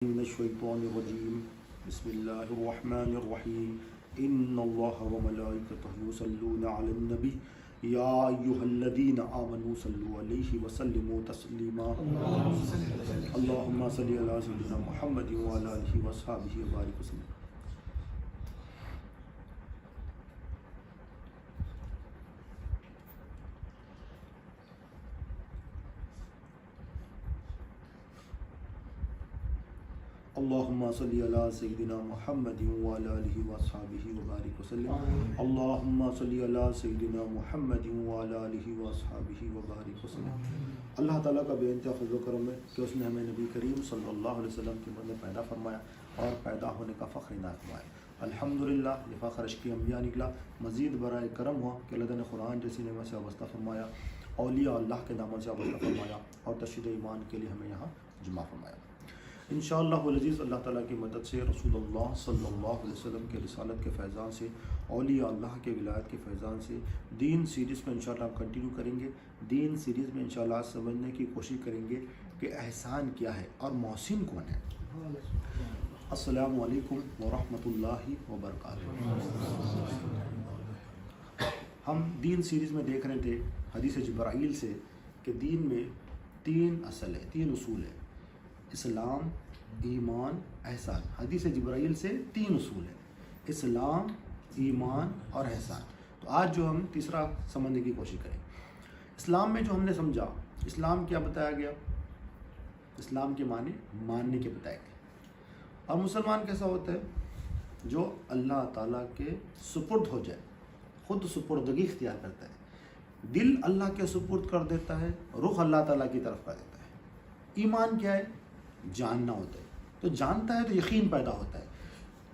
من الشيطان الرجيم بسم الله الرحمن الرحيم إن الله وملائكته يصلون على النبي يا أيها الذين آمنوا صلوا عليه وسلموا تسليما اللهم صل على سيدنا محمد وعلى آله وصحبه وبارك وسلم. اللهم صل على سيدنا محمد وعلى آله وصحبه وبارك وسلم. اللهم صل على سيدنا محمد وعلى آله وصحبه وبارك وسلم. اللہ تعالیٰ کا بے انتہا فضل و کرم ہے کہ اس نے ہمیں نبی کریم صلی اللہ علیہ وسلم کے بدلے پیدا فرمایا اور پیدا ہونے کا فخر عنایت فرمایا. الحمدللہ یہ فخر عشق انبیاء نکلا. مزید برائے کرم ہوا کہ اللہ نے قرآن جیسی نعمت سے وابستہ فرمایا, اولیاء اللہ کے ناموں سے وابستہ فرمایا اور تشہیر ایمان کے لیے ہمیں یہاں جمع فرمایا. انشاءاللہ العزیز اللہ تعالیٰ کی مدد سے رسول اللہ صلی اللہ علیہ وسلم کے رسالت کے فیضان سے, اولیاء اللہ کے ولایت کے فیضان سے دین سیریز میں انشاءاللہ ہم کنٹینیو کریں گے. دین سیریز میں انشاءاللہ سمجھنے کی کوشش کریں گے کہ احسان کیا ہے اور محسن کون ہے. السلام علیکم ورحمۃ اللہ وبرکاتہ. ہم دین سیریز میں دیکھ رہے تھے حدیث جبرائیل سے کہ دین میں تین اصل ہے, تین اصول ہے: اسلام, ایمان, احسان. حدیث جبرائیل سے تین اصول ہیں: اسلام, ایمان اور احسان. تو آج جو ہم تیسرا سمجھنے کی کوشش کریں. اسلام میں جو ہم نے سمجھا, اسلام کیا بتایا گیا؟ اسلام کے معنی ماننے کے بتائے گئے. اور مسلمان کیسا ہوتا ہے؟ جو اللہ تعالیٰ کے سپرد ہو جائے, خود سپردگی اختیار کرتا ہے, دل اللہ کے سپرد کر دیتا ہے, رخ اللہ تعالیٰ کی طرف کر دیتا ہے. ایمان کیا ہے؟ جاننا ہوتا ہے. تو جانتا ہے تو یقین پیدا ہوتا ہے.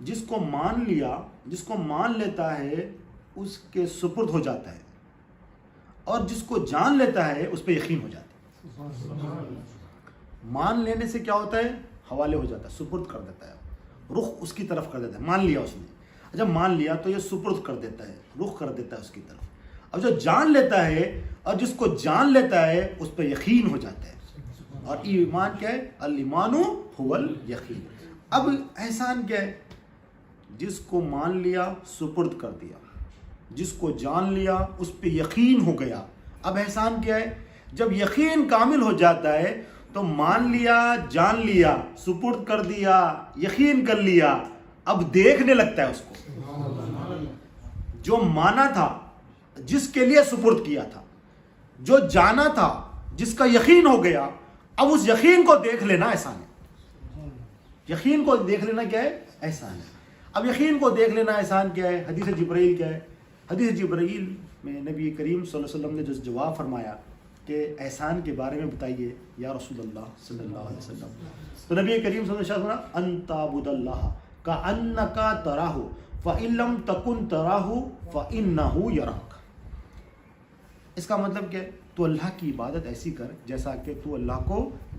جس کو مان لیا, جس کو مان لیتا ہے اس کے سپرد ہو جاتا ہے, اور جس کو جان لیتا ہے اس پہ یقین ہو جاتا ہے. مان لینے سے کیا ہوتا ہے؟ حوالے ہو جاتا ہے, سپرد کر دیتا ہے, رخ اس کی طرف کر دیتا ہے. مان لیا اس نے, جب مان لیا تو یہ سپرد کر دیتا ہے, رخ کر دیتا ہے اس کی طرف. اب جو جان لیتا ہے اور جس کو جان لیتا ہے اس پہ یقین ہو جاتا ہے. اور ایمان کیا ہے؟ الایمان هو الیقین. اب احسان کیا ہے؟ جس کو مان لیا سپرد کر دیا, جس کو جان لیا اس پہ یقین ہو گیا. اب احسان کیا ہے؟ جب یقین کامل ہو جاتا ہے تو مان لیا, جان لیا, سپرد کر دیا, یقین کر لیا, اب دیکھنے لگتا ہے اس کو. جو مانا تھا, جس کے لیے سپرد کیا تھا, جو جانا تھا, جس کا یقین ہو گیا, اب اس یقین کو دیکھ لینا احسان ہے. یقین کو دیکھ لینا کیا ہے؟ احسان ہے. اب یقین کو دیکھ لینا احسان کیا ہے؟ حدیث جبرائیل کیا ہے؟ حدیث جبرائیل میں نبی کریم صلی اللہ علیہ وسلم نے جو جواب فرمایا کہ احسان کے بارے میں بتائیے یا رسول اللہ صلی اللہ علیہ وسلم, تو نبی کریم صلی اللہ علیہ وسلم ان تعبد اللہ کأنک تراہ فإن لم تکن تراہ فإنہ یراک. اس کا مطلب کیا ہے؟ تو اللہ کی عبادت ایسی کر جیسا کہ تو اللہ کو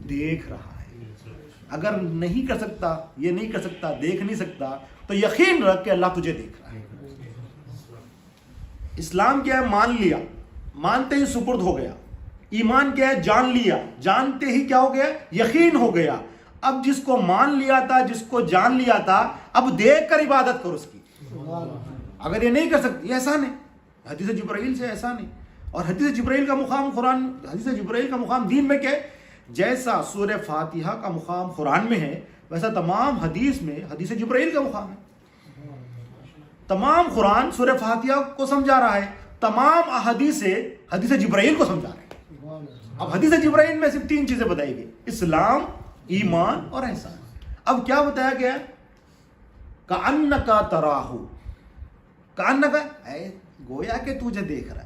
دیکھ رہا ہے. اگر نہیں کر سکتا, یہ نہیں کر سکتا, دیکھ نہیں سکتا, تو یقین رکھ کہ اللہ تجھے دیکھ رہا ہے. اسلام کیا ہے؟ مان لیا, مانتے ہی سپرد ہو گیا. ایمان کیا ہے؟ جان لیا, جانتے ہی کیا ہو گیا؟ یقین ہو گیا. اب جس کو مان لیا تھا, جس کو جان لیا تھا, اب دیکھ کر عبادت کرو اس کی. اگر یہ نہیں کر سکتی, یہ احسان ہے. حدیث جبرائیل سے احسان ہے. اور حدیث جبرائیل کا مقام قرآن, حدیث جبرائیل کا مقام دین میں کیا ہے؟ جیسا سورہ فاتحہ کا مقام قرآن میں ہے, ویسا تمام حدیث میں حدیث جبرائیل کا مقام ہے. تمام قرآن سورہ فاتحہ کو سمجھا رہا ہے, تمام احادیث حدیث جبرائیل کو سمجھا رہے ہیں. اب حدیث جبرائیل میں صرف تین چیزیں بتائی گئی: اسلام, ایمان اور احسان. اب کیا بتایا گیا؟ کأنک تراہ, کأنک گویا کہ تجھے دیکھ رہا ہے.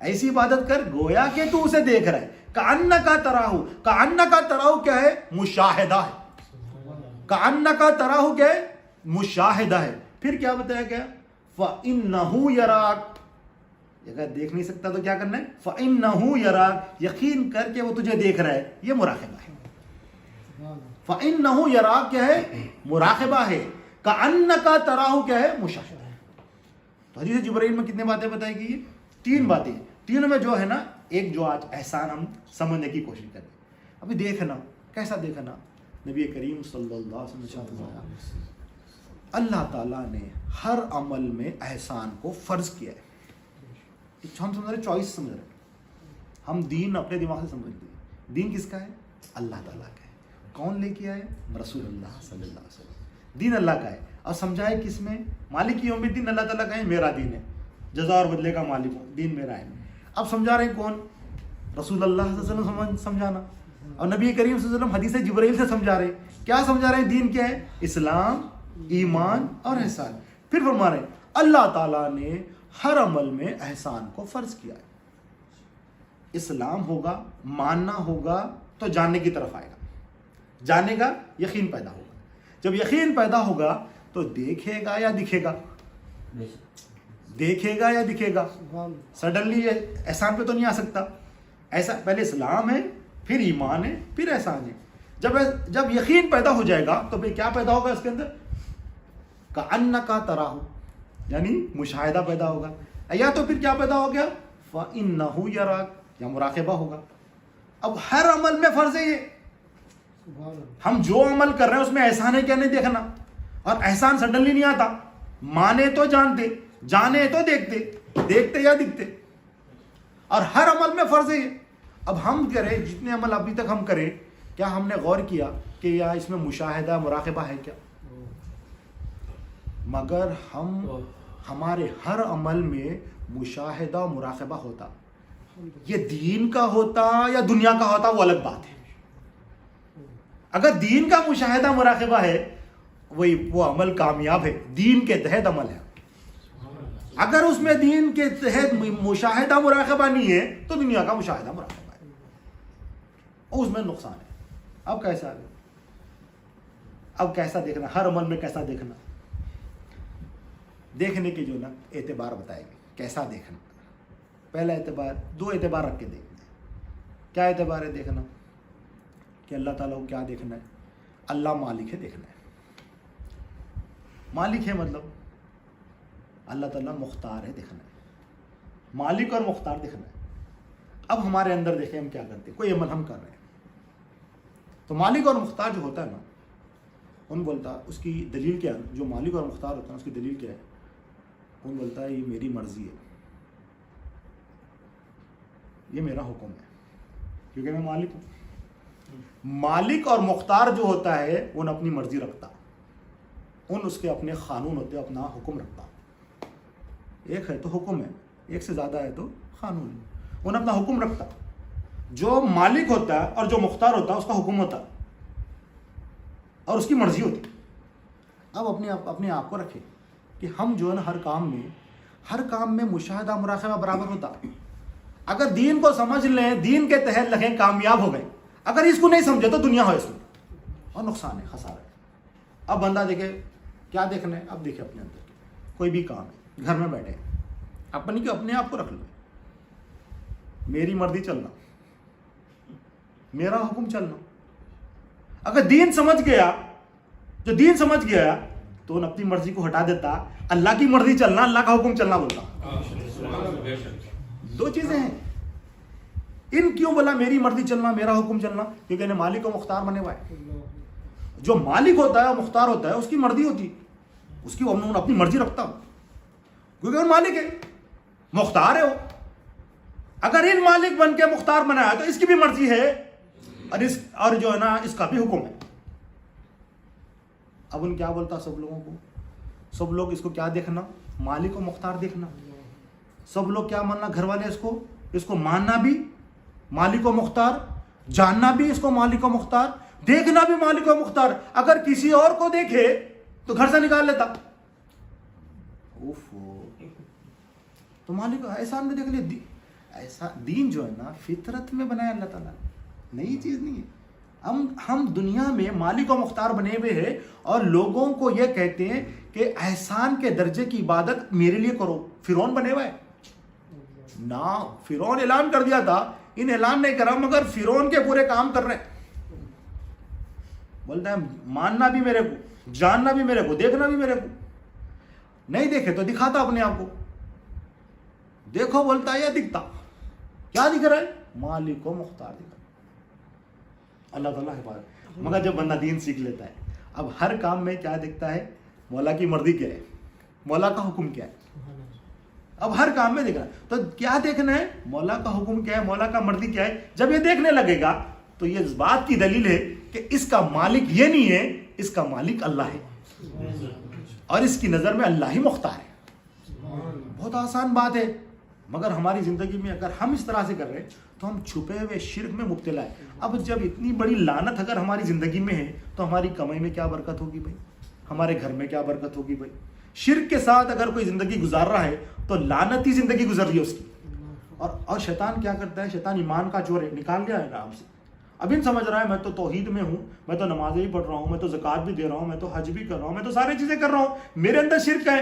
ایسی عبادت کر گویا کہ تو اسے دیکھ رہا ہے. کأنک تراہ, کأنک تراہ کیا ہے؟ مشاہدہ ہے. کأنک تراہ کیا ہے؟ مشاہدہ ہے. پھر کیا بتایا گیا؟ فإنہ یراک. اگر دیکھ نہیں سکتا تو کیا کرنا ہے؟ فإنہ یراک, یقین کر کے وہ تجھے دیکھ رہا ہے. یہ مراقبہ ہے. فإنہ یراک کیا ہے؟ مراقبہ ہے. کأنک تراہ کیا ہے؟ مشاہدہ ہے. تو حدیث جبرائیل میں کتنے باتیں بتائی گئی؟ تین باتیں. تینوں میں جو ہے نا, ایک جو آج احسان ہم سمجھنے کی کوشش کریں. ابھی دیکھنا, کیسا دیکھنا؟ نبی کریم صلی اللہ علیہ وسلم نے ارشاد فرمایا اللہ تعالیٰ نے ہر عمل میں احسان کو فرض کیا ہے. ہم سمجھ رہے چوائس سمجھ رہے ہم دین اپنے دماغ سے سمجھتے ہیں. دین کس کا ہے؟ اللہ تعالیٰ کا ہے. کون لے کے آئے؟ رسول اللہ صلی اللہ علیہ وسلم. دین اللہ کا ہے. اور سمجھائے کس میں؟ مالک یوم الدین اللہ تعالیٰ کا ہے، میرا دین ہے، جزا اور بدلے کا مالک ہوں، دین میرا ہے. اب سمجھا رہے ہیں کون؟ رسول اللہ صلی اللہ علیہ وسلم سمجھانا، اور نبی کریم صلی اللہ علیہ وسلم حدیث جبرائیل سے سمجھا رہے ہیں. کیا سمجھا رہے ہیں؟ دین کیا ہے؟ اسلام، ایمان اور احسان. پھر فرما رہے ہیں اللہ تعالیٰ نے ہر عمل میں احسان کو فرض کیا ہے. اسلام ہوگا، ماننا ہوگا تو جاننے کی طرف آئے گا، جانے گا، یقین پیدا ہوگا. جب یقین پیدا ہوگا تو دیکھے گا یا دکھے گا؟ دیکھے گا یا دکھے گا؟ سڈنلی احسان پہ تو نہیں آ سکتا. ایسا پہلے اسلام ہے، پھر ایمان ہے، پھر احسان ہے. جب یقین پیدا ہو جائے گا تو پھر کیا پیدا ہوگا اس کے اندر؟ کأنکا تراہ، یعنی مشاہدہ پیدا ہوگا. یا تو پھر کیا پیدا ہو گیا؟ فإنہ یراک، یا مراقبہ ہوگا. اب ہر عمل میں فرض ہے یہ، ہم جو عمل کر رہے ہیں اس میں احسان ہے کیا نہیں دیکھنا. اور احسان سڈنلی نہیں آتا، مانے تو جانتے، جانے تو دیکھتے، دیکھتے یا دکھتے. اور ہر عمل میں فرض ہے یہ. اب ہم کریں جتنے عمل ابھی تک ہم کریں، کیا ہم نے غور کیا کہ یا اس میں مشاہدہ مراقبہ ہے کیا؟ مگر ہمارے ہر عمل میں مشاہدہ مراقبہ ہوتا، یہ دین کا ہوتا یا دنیا کا ہوتا وہ الگ بات ہے. اگر دین کا مشاہدہ مراقبہ ہے وہ عمل کامیاب ہے، دین کے تحت عمل ہے. اگر اس میں دین کے تحت مشاہدہ مراقبہ نہیں ہے تو دنیا کا مشاہدہ مراقبہ ہے، اور اس میں نقصان ہے. اب کیسا ہے؟ اب کیسا دیکھنا؟ ہر عمل میں کیسا دیکھنا؟ دیکھنے کے جو نا اعتبار بتائے گے کیسا دیکھنا. پہلا اعتبار، دو اعتبار رکھ کے دیکھنا ہے. کیا اعتبار ہے دیکھنا؟ کہ اللہ تعالیٰ کو کیا دیکھنا ہے؟ اللہ مالک ہے دیکھنا ہے. مالک ہے مطلب اللہ تعالیٰ مختار ہے دیکھنا ہے. مالک اور مختار دیکھنا ہے. اب ہمارے اندر دیکھیں ہم کیا کرتے ہیں، کوئی عمل ہم کر رہے ہیں تو مالک اور مختار جو ہوتا ہے نا، ان بولتا اس کی دلیل کیا ہے؟ جو مالک اور مختار ہوتا ہے اس کی دلیل کیا ہے؟ ان بولتا ہے یہ میری مرضی ہے، یہ میرا حکم ہے، کیونکہ میں مالک ہوں. مالک اور مختار جو ہوتا ہے ان اپنی مرضی رکھتا، ان اس کے اپنے قانون ہوتے، اپنا حکم رکھتا. ایک ہے تو حکم ہے، ایک سے زیادہ ہے تو قانون ہے. ان اپنا حکم رکھتا. جو مالک ہوتا ہے اور جو مختار ہوتا ہے اس کا حکم ہوتا اور اس کی مرضی ہوتی. اب اپنے آپ کو رکھے کہ ہم جو ہے نا ہر کام میں مشاہدہ مراقبہ برابر ہوتا. اگر دین کو سمجھ لیں، دین کے تحت لگیں، کامیاب ہو گئے. اگر اس کو نہیں سمجھے تو دنیا ہو اس میں اور نقصان ہے، خسارہ ہے. اب بندہ دیکھے کیا دیکھنا ہے. اب دیکھے اپنے اندر کوئی بھی کام ہے، گھر میں بیٹھے اپنے آپ کو رکھ لو، میری مرضی چلنا، میرا حکم چلنا. اگر دین سمجھ گیا، جو دین سمجھ گیا تو ان اپنی مرضی کو ہٹا دیتا، اللہ کی مرضی چلنا، اللہ کا حکم چلنا بولتا. دو چیزیں ہیں. ان کیوں بولا میری مرضی چلنا، میرا حکم چلنا؟ کیونکہ انہیں مالک و مختار بنے ہوئے. جو مالک ہوتا ہے اور مختار ہوتا ہے اس کی مرضی ہوتی، اس کی اپنی مرضی رکھتا کیونکہ وہ مالک ہے، مختار ہے وہ. اگر ان مالک بن کے مختار بنایا تو اس کی بھی مرضی ہے اور جو ہے نا اس کا بھی حکم ہے. اب ان کیا بولتا سب لوگوں کو، سب لوگ اس کو کیا دیکھنا؟ مالک و مختار دیکھنا. سب لوگ کیا ماننا؟ گھر والے اس کو ماننا بھی مالک و مختار، جاننا بھی اس کو مالک و مختار، دیکھنا بھی مالک و مختار. اگر کسی اور کو دیکھے تو گھر سے نکال لیتا. تو مالک احسان میں دیکھ لے. ایسا دین جو ہے نا فطرت میں بنایا اللہ تعالیٰ نے، نئی چیز نہیں ہے. ہم دنیا میں مالک و مختار بنے ہوئے ہیں اور لوگوں کو یہ کہتے ہیں کہ احسان کے درجے کی عبادت میرے لیے کرو. فرعون بنے ہوئے نہ، فرعون اعلان کر دیا تھا، ان اعلان نہیں کرا مگر فرعون کے پورے کام کر رہے. بولتا ہے ماننا بھی میرے کو، جاننا بھی میرے کو، دیکھنا بھی میرے کو. نہیں دیکھے تو دکھاتا اپنے آپ کو. دیکھو بولتا ہے یا دکھتا؟ کیا دکھ رہا ہے؟ مالک و مختار دکھ رہا ہے. اللہ تعالیٰ حفاظت. مگر جب بندہ دین سیکھ لیتا ہے اب ہر کام میں کیا دیکھتا ہے, مولا کی مرضی کیا ہے, مولا کا حکم کیا ہے. اب ہر کام میں دیکھنا تو کیا دیکھنا ہے, مولا کا حکم کیا ہے, مولا کا مرضی کیا ہے. جب یہ دیکھنے لگے گا تو یہ اس بات کی دلیل ہے کہ اس کا مالک یہ نہیں ہے, اس کا مالک اللہ ہے اور اس کی نظر میں اللہ ہی مختار ہے. بہت آسان بات ہے, مگر ہماری زندگی میں اگر ہم اس طرح سے کر رہے ہیں تو ہم چھپے ہوئے شرک میں مبتلا ہے. اب جب اتنی بڑی لعنت اگر ہماری زندگی میں ہے تو ہماری کمائی میں کیا برکت ہوگی بھائی, ہمارے گھر میں کیا برکت ہوگی بھائی. شرک کے ساتھ اگر کوئی زندگی گزار رہا ہے تو لعنتی زندگی گزر رہی ہے اس کی. اور شیطان کیا کرتا ہے, شیطان ایمان کا چور ہے, نکال دیا ہے آرام سے. اب ان سمجھ رہا ہے میں تو توحید میں ہوں, میں تو نمازیں بھی پڑھ رہا ہوں, میں تو زکوٰۃ بھی دے رہا ہوں, میں تو حج بھی کر رہا ہوں, میں تو ساری چیزیں کر رہا ہوں, میرے اندر شرک ہے.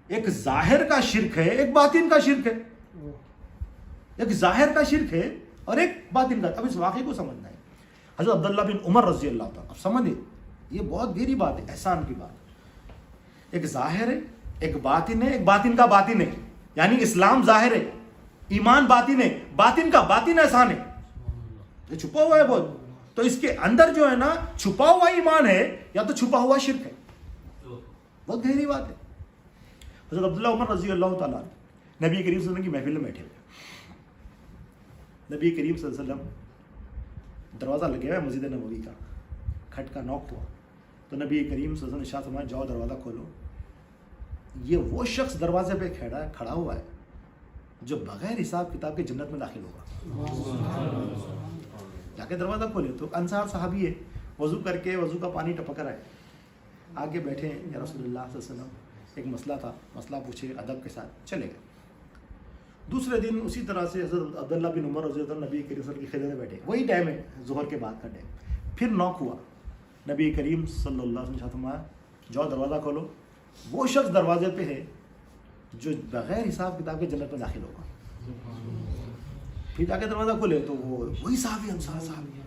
ایک ظاہر کا شرک ہے, ایک باطن کا شرک ہے. ایک ظاہر کا شرک ہے اور ایک باطن کا. اب اس واقعے کو سمجھنا ہے. حضرت عبداللہ بن عمر رضی اللہ تعالیٰ, اب سمجھے یہ بہت گہری بات ہے, احسان کی بات. ایک ظاہر ہے, ایک باطن ہے, ایک باطن کا باطن ہے. یعنی اسلام ظاہر ہے, ایمان باطن ہے, باطن کا باطن احسان ہے. یہ چھپا ہوا ہے بہت. تو اس کے اندر جو ہے نا چھپا ہوا ایمان ہے یا تو چھپا ہوا شرک ہے. بہت گہری بات ہے. حضرت عبداللہ عمر رضی اللہ تعالیٰ نبی کریم صلی اللہ علیہ وسلم کی محفل میں بیٹھے ہوئے. نبی کریم صلی اللہ علیہ وسلم دروازہ لگے ہوا ہے مسجد نبوی کا, کھٹ کا نوک ہوا تو نبی کریم صلی اللہ علیہ وسلم نے ارشاد فرمایا جاؤ دروازہ کھولو. یہ وہ شخص دروازے پہ کھڑا ہوا ہے جو بغیر حساب کتاب کے جنت میں داخل ہوگا. جا کے دروازہ کھولے تو انصار صحابی ہے, وضو کر کے وضو کا پانی ٹپک رہا ہے, آگے بیٹھے ہیں یا رسول اللہ صلی اللہ علیہ وسلم. ایک مسئلہ تھا, مسئلہ پوچھے ادب کے ساتھ چلے گئے. دوسرے دن اسی طرح سے حضرت عبداللہ بن عمر رضی اللہ عنہ نبی کریم صلی اللہ علیہ وسلم کی خدمت میں بیٹھے. وہی ٹائم ہے ظہر کے بعد کا ٹائم. پھر نوک ہوا, نبی کریم صلی اللہ علیہ وسلم نے فرمایا جاؤ دروازہ کھولو. وہ شخص دروازے پہ ہے جو بغیر حساب کتاب کے جنت میں داخل ہوگا. پھر جا کے دروازہ کھولے تو وہی صحابی انصار صحابی.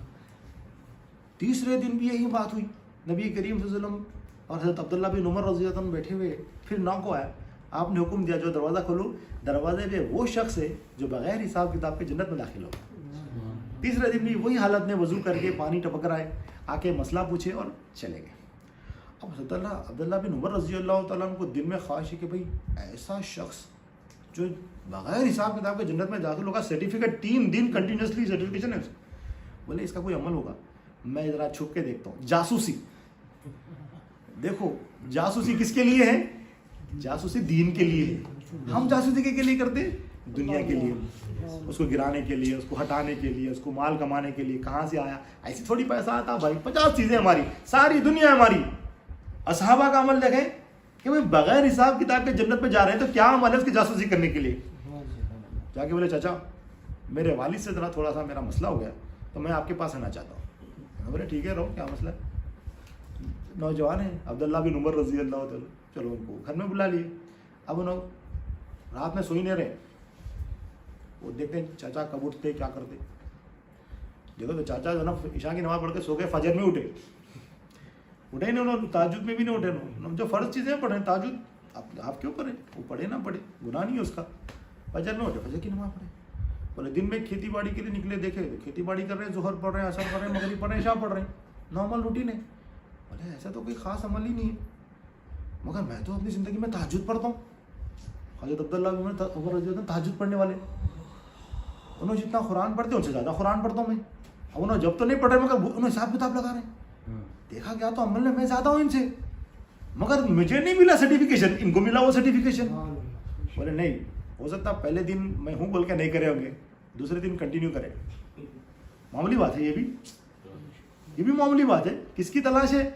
تیسرے دن بھی یہی بات ہوئی, نبی کریم صلی اللہ علیہ وسلم اور حضرت عبداللہ بن عمر رضی اللہ عنہ بیٹھے ہوئے. پھر نوک آیا, آپ نے حکم دیا جو دروازہ کھولو. دروازے پہ وہ شخص ہے جو بغیر حساب کتاب کے جنت میں داخل ہوگا. تیسرے دن بھی وہی حالت میں وضو کر کے پانی ٹپک رہا ہے, آ کے مسئلہ پوچھے اور چلے گئے. اب حضرت عبداللہ بن عمر رضی اللہ تعالیٰ عنہ کو دل میں خواہش ہے کہ بھائی ایسا شخص جو بغیر حساب کتاب کے جنت میں داخل ہوگا, سرٹیفکیٹ 3 دن کنٹینیوسلی سرٹیفکیشن ہے. بولے اس کا کوئی عمل ہوگا, میں ذرا چھپ کے دیکھتا ہوں. جاسوسی, دیکھو جاسوسی کس کے لیے ہے, جاسوسی دین کے لیے ہے. ہم جاسوسی کے لیے کرتے دنیا کے لیے, اس کو گرانے کے لیے, اس کو ہٹانے کے لیے, اس کو مال کمانے کے لیے. کہاں سے آیا, ایسی تھوڑی پیسہ آتا بھائی, 50 چیزیں ہماری, ساری دنیا ہماری. اصحابہ کا عمل دیکھیں کہ وہ بغیر حساب کتاب کے جنت میں جا رہے ہیں تو کیا عمل ہے اس کی جاسوسی کرنے کے لیے. جا کے بولے چچا میرے والد سے ذرا تھوڑا سا میرا مسئلہ ہو گیا تو میں آپ کے پاس آنا چاہتا ہوں. بولے ٹھیک ہے رہو, کیا مسئلہ ہے. نوجوان ہیں عبداللہ بن عمر رضی اللہ تعالیٰ, چلو ان کو گھر میں بلا لیے. اب انہوں رات میں سوئی نہیں رہے, وہ دیکھتے ہیں چاچا کب اٹھتے کیا کرتے. دیکھو تو چاچا جو نا عشاء کی نماز پڑھ کے سو گئے, فجر میں اٹھے نہیں, انہوں نے تہجد میں بھی نہیں اٹھے. جو فرض چیزیں پڑھیں تہجد آپ کیوں کریں, وہ پڑھے نہ پڑھے گناہ نہیں ہے اس کا. فجر میں اٹھے, فجر کی نماز پڑھے. بولے دن میں کھیتی باڑی کے لیے نکلے, دیکھے کھیتی باڑی کر رہے ہیں, ظہر پڑھ رہے ہیں, عصر پڑھ رہے ہیں, مغرب پڑھ رہے ہیں, عشاء پڑھ رہے ہیں, نارمل روٹین ہے. بولے ایسا تو کوئی خاص عمل ہی نہیں ہے, مگر میں تو اپنی زندگی میں تہجد پڑھتا ہوں. حضرت عبداللہ بن عمر رضی اللہ عنہ تہجد پڑھنے والے, انہوں جتنا قرآن پڑھتے ہیں ان سے زیادہ قرآن پڑھتا ہوں میں. اب انہوں جب تو نہیں پڑھ رہے مگر انہوں حساب کتاب لگا رہے ہیں. دیکھا گیا تو عمل میں زیادہ ہوں ان سے, مگر مجھے نہیں ملا سرٹیفکیشن, ان کو ملا وہ سرٹیفکیشن. بولے نہیں ہو سکتا پہلے دن میں ہوں بول کے نہیں کرے ہوں گے, دوسرے دن کنٹینیو کرے. معمولی بات ہے یہ بھی معمولی بات ہے. کس کی تلاش ہے,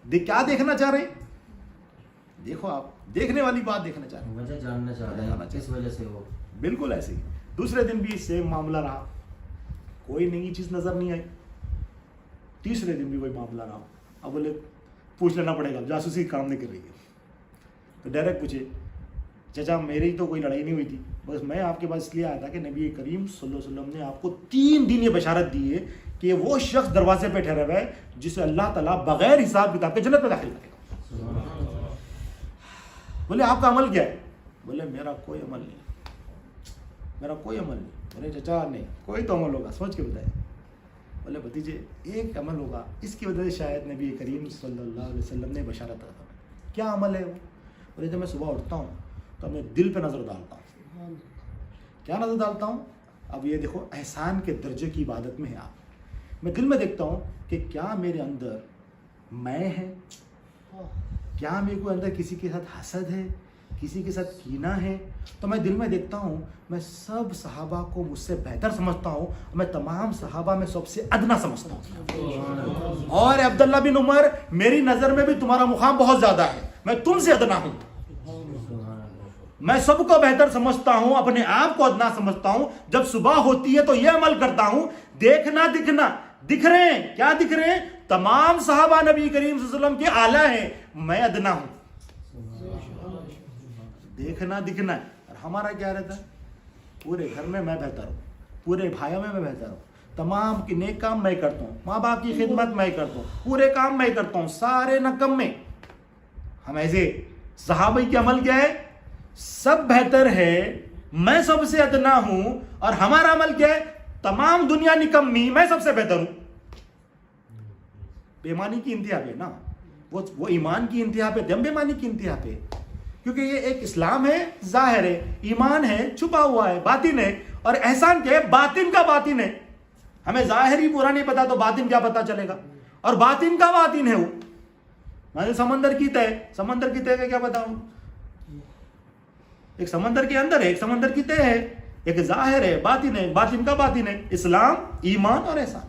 کیا دیکھنا چاہ رہے ہیں. دیکھو آپ دیکھنے والی بات دیکھنا چاہ رہے ہیں, وجہ جاننا چاہ رہے ہیں کس وجہ سے وہ. بالکل ایسے ہی. دوسرے دن بھی سیم معاملہ رہا, کوئی نئی چیز نظر نہیں آئی. تیسرے دن بھی وہی معاملہ رہا. اب بولے پوچھ لینا پڑے گا, جاسوسی کام نہیں کر رہی ہے. تو ڈائریکٹ پوچھے چچا میری تو کوئی لڑائی نہیں ہوئی تھی, بس میں آپ کے پاس اس لیے آیا تھا کہ نبی کریم صلی اللہ علیہ وسلم نے آپ کو 3 دن یہ بشارت دی ہے کہ وہ شخص دروازے پہ ٹھہرا ہوا ہے جسے اللہ تعالیٰ بغیر حساب کتاب کے جنت میں داخل کرے گا. بولے آپ کا عمل کیا ہے. بولے میرا کوئی عمل نہیں, میرا کوئی عمل نہیں. بولے چچا نہیں کوئی تو عمل ہوگا, سوچ کے بتائے. بولے بھتیجے ایک عمل ہوگا، اس کی وجہ سے شاید نبی کریم صلی اللہ علیہ وسلم نے بشارت کیا تھا. کیا عمل ہے وہ؟ بولے جب میں صبح اٹھتا ہوں تو اپنے دل پہ نظر ڈالتا ہوں. کیا نظر ڈالتا ہوں؟ اب یہ دیکھو احسان کے درجے کی عبادت میں ہے آپ. میں دل میں دیکھتا ہوں کہ کیا میرے اندر میں ہے، کیا میرے کو اندر کسی کے ساتھ حسد ہے، کسی کے ساتھ کینہ ہے. تو میں دل میں دیکھتا ہوں میں سب صحابہ کو مجھ سے بہتر سمجھتا ہوں، میں تمام صحابہ میں سب سے ادنا سمجھتا ہوں. اور عبداللہ بن عمر میری نظر میں بھی تمہارا مقام بہت زیادہ ہے، میں تم سے ادنا ہوں. میں سب کو بہتر سمجھتا ہوں، اپنے آپ کو ادنا سمجھتا ہوں. جب صبح ہوتی ہے تو یہ عمل کرتا ہوں، دیکھنا دکھنا دکھ رہے ہیں. کیا دکھ رہے ہیں؟ تمام صحابہ نبی کریم صلی اللہ علیہ وسلم کے اعلیٰ ہیں، میں ادنا ہوں. دیکھنا دکھنا. اور ہمارا کیا رہتا ہے؟ پورے گھر میں میں بہتر ہوں، پورے بھائیوں میں بہتر ہوں، تمام کی نیک کام میں کرتا ہوں، ماں باپ کی خدمت میں کرتا ہوں، پورے کام میں کرتا ہوں، سارے نکم میں. ہم ایسے صحابہ کی عمل کیا ہے؟ سب بہتر ہے، میں سب سے ادنا ہوں. اور ہمارا عمل کیا ہے؟ تمام دنیا نکمی، میں سب سے بہتر ہوں. بےمانی کی انتہا پہ نا، وہ ایمان کی انتہا پہ، ہم بےمانی کی انتہا پہ. کیونکہ یہ ایک اسلام ہے ظاہر ہے، ایمان ہے چھپا ہوا ہے، باطن ہے. اور احسان کیا ہے؟ باطن کا باطن ہے. ہمیں ظاہر ہی پورا نہیں پتا تو باطن کیا پتا چلے گا؟ اور باطن کا باطن ہے وہ. میں سمندر کی تہ، سمندر کی تہ کا کیا بتاؤں؟ ایک سمندر کے اندر ہے، ایک سمندر کی تہ ہے، ایک ظاہر ہے، باطن ہے، باطن کا باطن ہے. اسلام، ایمان اور احسان.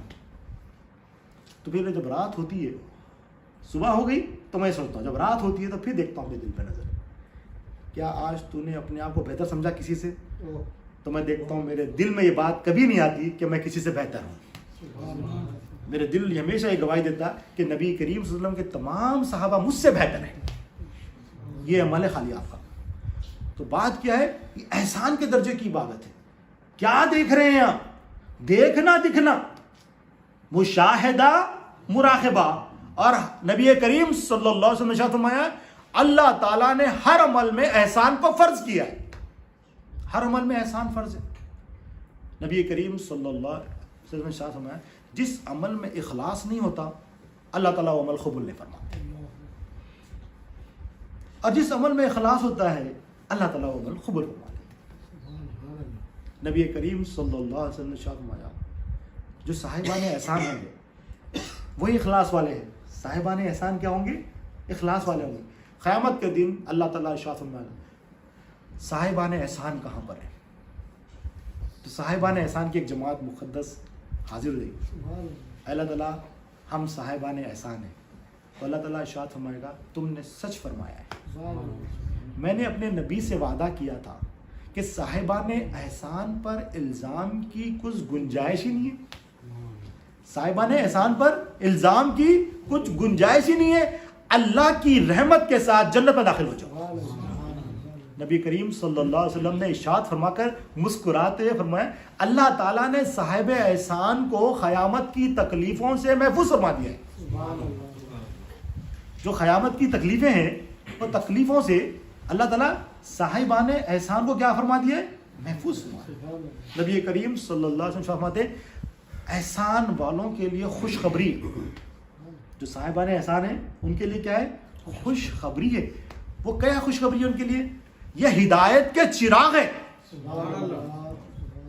تو پھر جب رات ہوتی ہے، صبح ہو گئی تو میں سوچتا ہوں، جب رات ہوتی ہے تو پھر دیکھتا ہوں اپنے دل پہ نظر، کیا آج تو نے اپنے آپ کو بہتر سمجھا کسی سے؟ تو میں دیکھتا ہوں میرے دل میں یہ بات کبھی نہیں آتی کہ میں کسی سے بہتر ہوں. میرے دل ہمیشہ یہ گواہی دیتا کہ نبی کریم صلی اللہ علیہ وسلم کے تمام صحابہ مجھ سے بہتر ہیں. یہ عمل ہے خالی آپ کا. تو بات کیا ہے؟ یہ احسان کے درجے کی عبادت ہے. کیا دیکھ رہے ہیں آپ؟ دیکھنا دکھنا، مشاہدہ مراقبہ. اور نبی کریم صلی اللہ علیہ وسلم نے فرمایا اللہ تعالیٰ نے ہر عمل میں احسان کو فرض کیا ہے. ہر عمل میں احسان فرض ہے. نبی کریم صلی اللہ علیہ وسلم نے فرمایا جس عمل میں اخلاص نہیں ہوتا اللہ تعالیٰ وہ عمل قبول نہیں فرماتا، اور جس عمل میں اخلاص ہوتا ہے اللہ تعالیٰ وہ عمل قبول فرماتا. نبی کریم صلی اللہ علیہ وسلم نے فرمایا جو صاحبان احسان ہوں گے وہی اخلاص والے ہیں. صاحبان احسان کیا ہوں گے؟ اخلاص والے ہوں گے. قیامت کے دن اللہ تعالیٰ ارشاد فرمایا صاحبان احسان کہاں پر ہے؟ تو صاحبان احسان کی ایک جماعت مقدس حاضر ہوئی. اللہ تعالیٰ ہم صاحبان احسان ہیں. تو اللہ تعالیٰ ارشاد فرمائے گا تم نے سچ فرمایا ہے، میں نے اپنے نبی سے وعدہ کیا تھا کہ صاحبان احسان پر الزام کی کچھ گنجائش ہی نہیں ہے. صاحبان احسان پر الزام کی کچھ گنجائش ہی نہیں ہے. اللہ کی رحمت کے ساتھ جنت میں داخل ہو جاؤ. نبی کریم صلی اللہ علیہ وسلم نے ارشاد فرما کر مسکراتے ہوئے فرمایا اللہ تعالیٰ نے صاحب احسان کو قیامت کی تکلیفوں سے محفوظ فرما دیا ہے. جو قیامت کی تکلیفیں ہیں وہ تکلیفوں سے اللہ تعالیٰ صاحبان احسان کو کیا فرما دیا ہے؟ محفوظ فرما دیا. نبی کریم صلی اللہ علیہ وسلم فرماتے احسان والوں کے لیے خوشخبری، جو صاحبان احسان ہیں ان کے لیے کیا ہے؟ خوشخبری ہے. وہ کیا خوشخبری ہے ان کے لیے؟ یہ ہدایت کے چراغ ہے.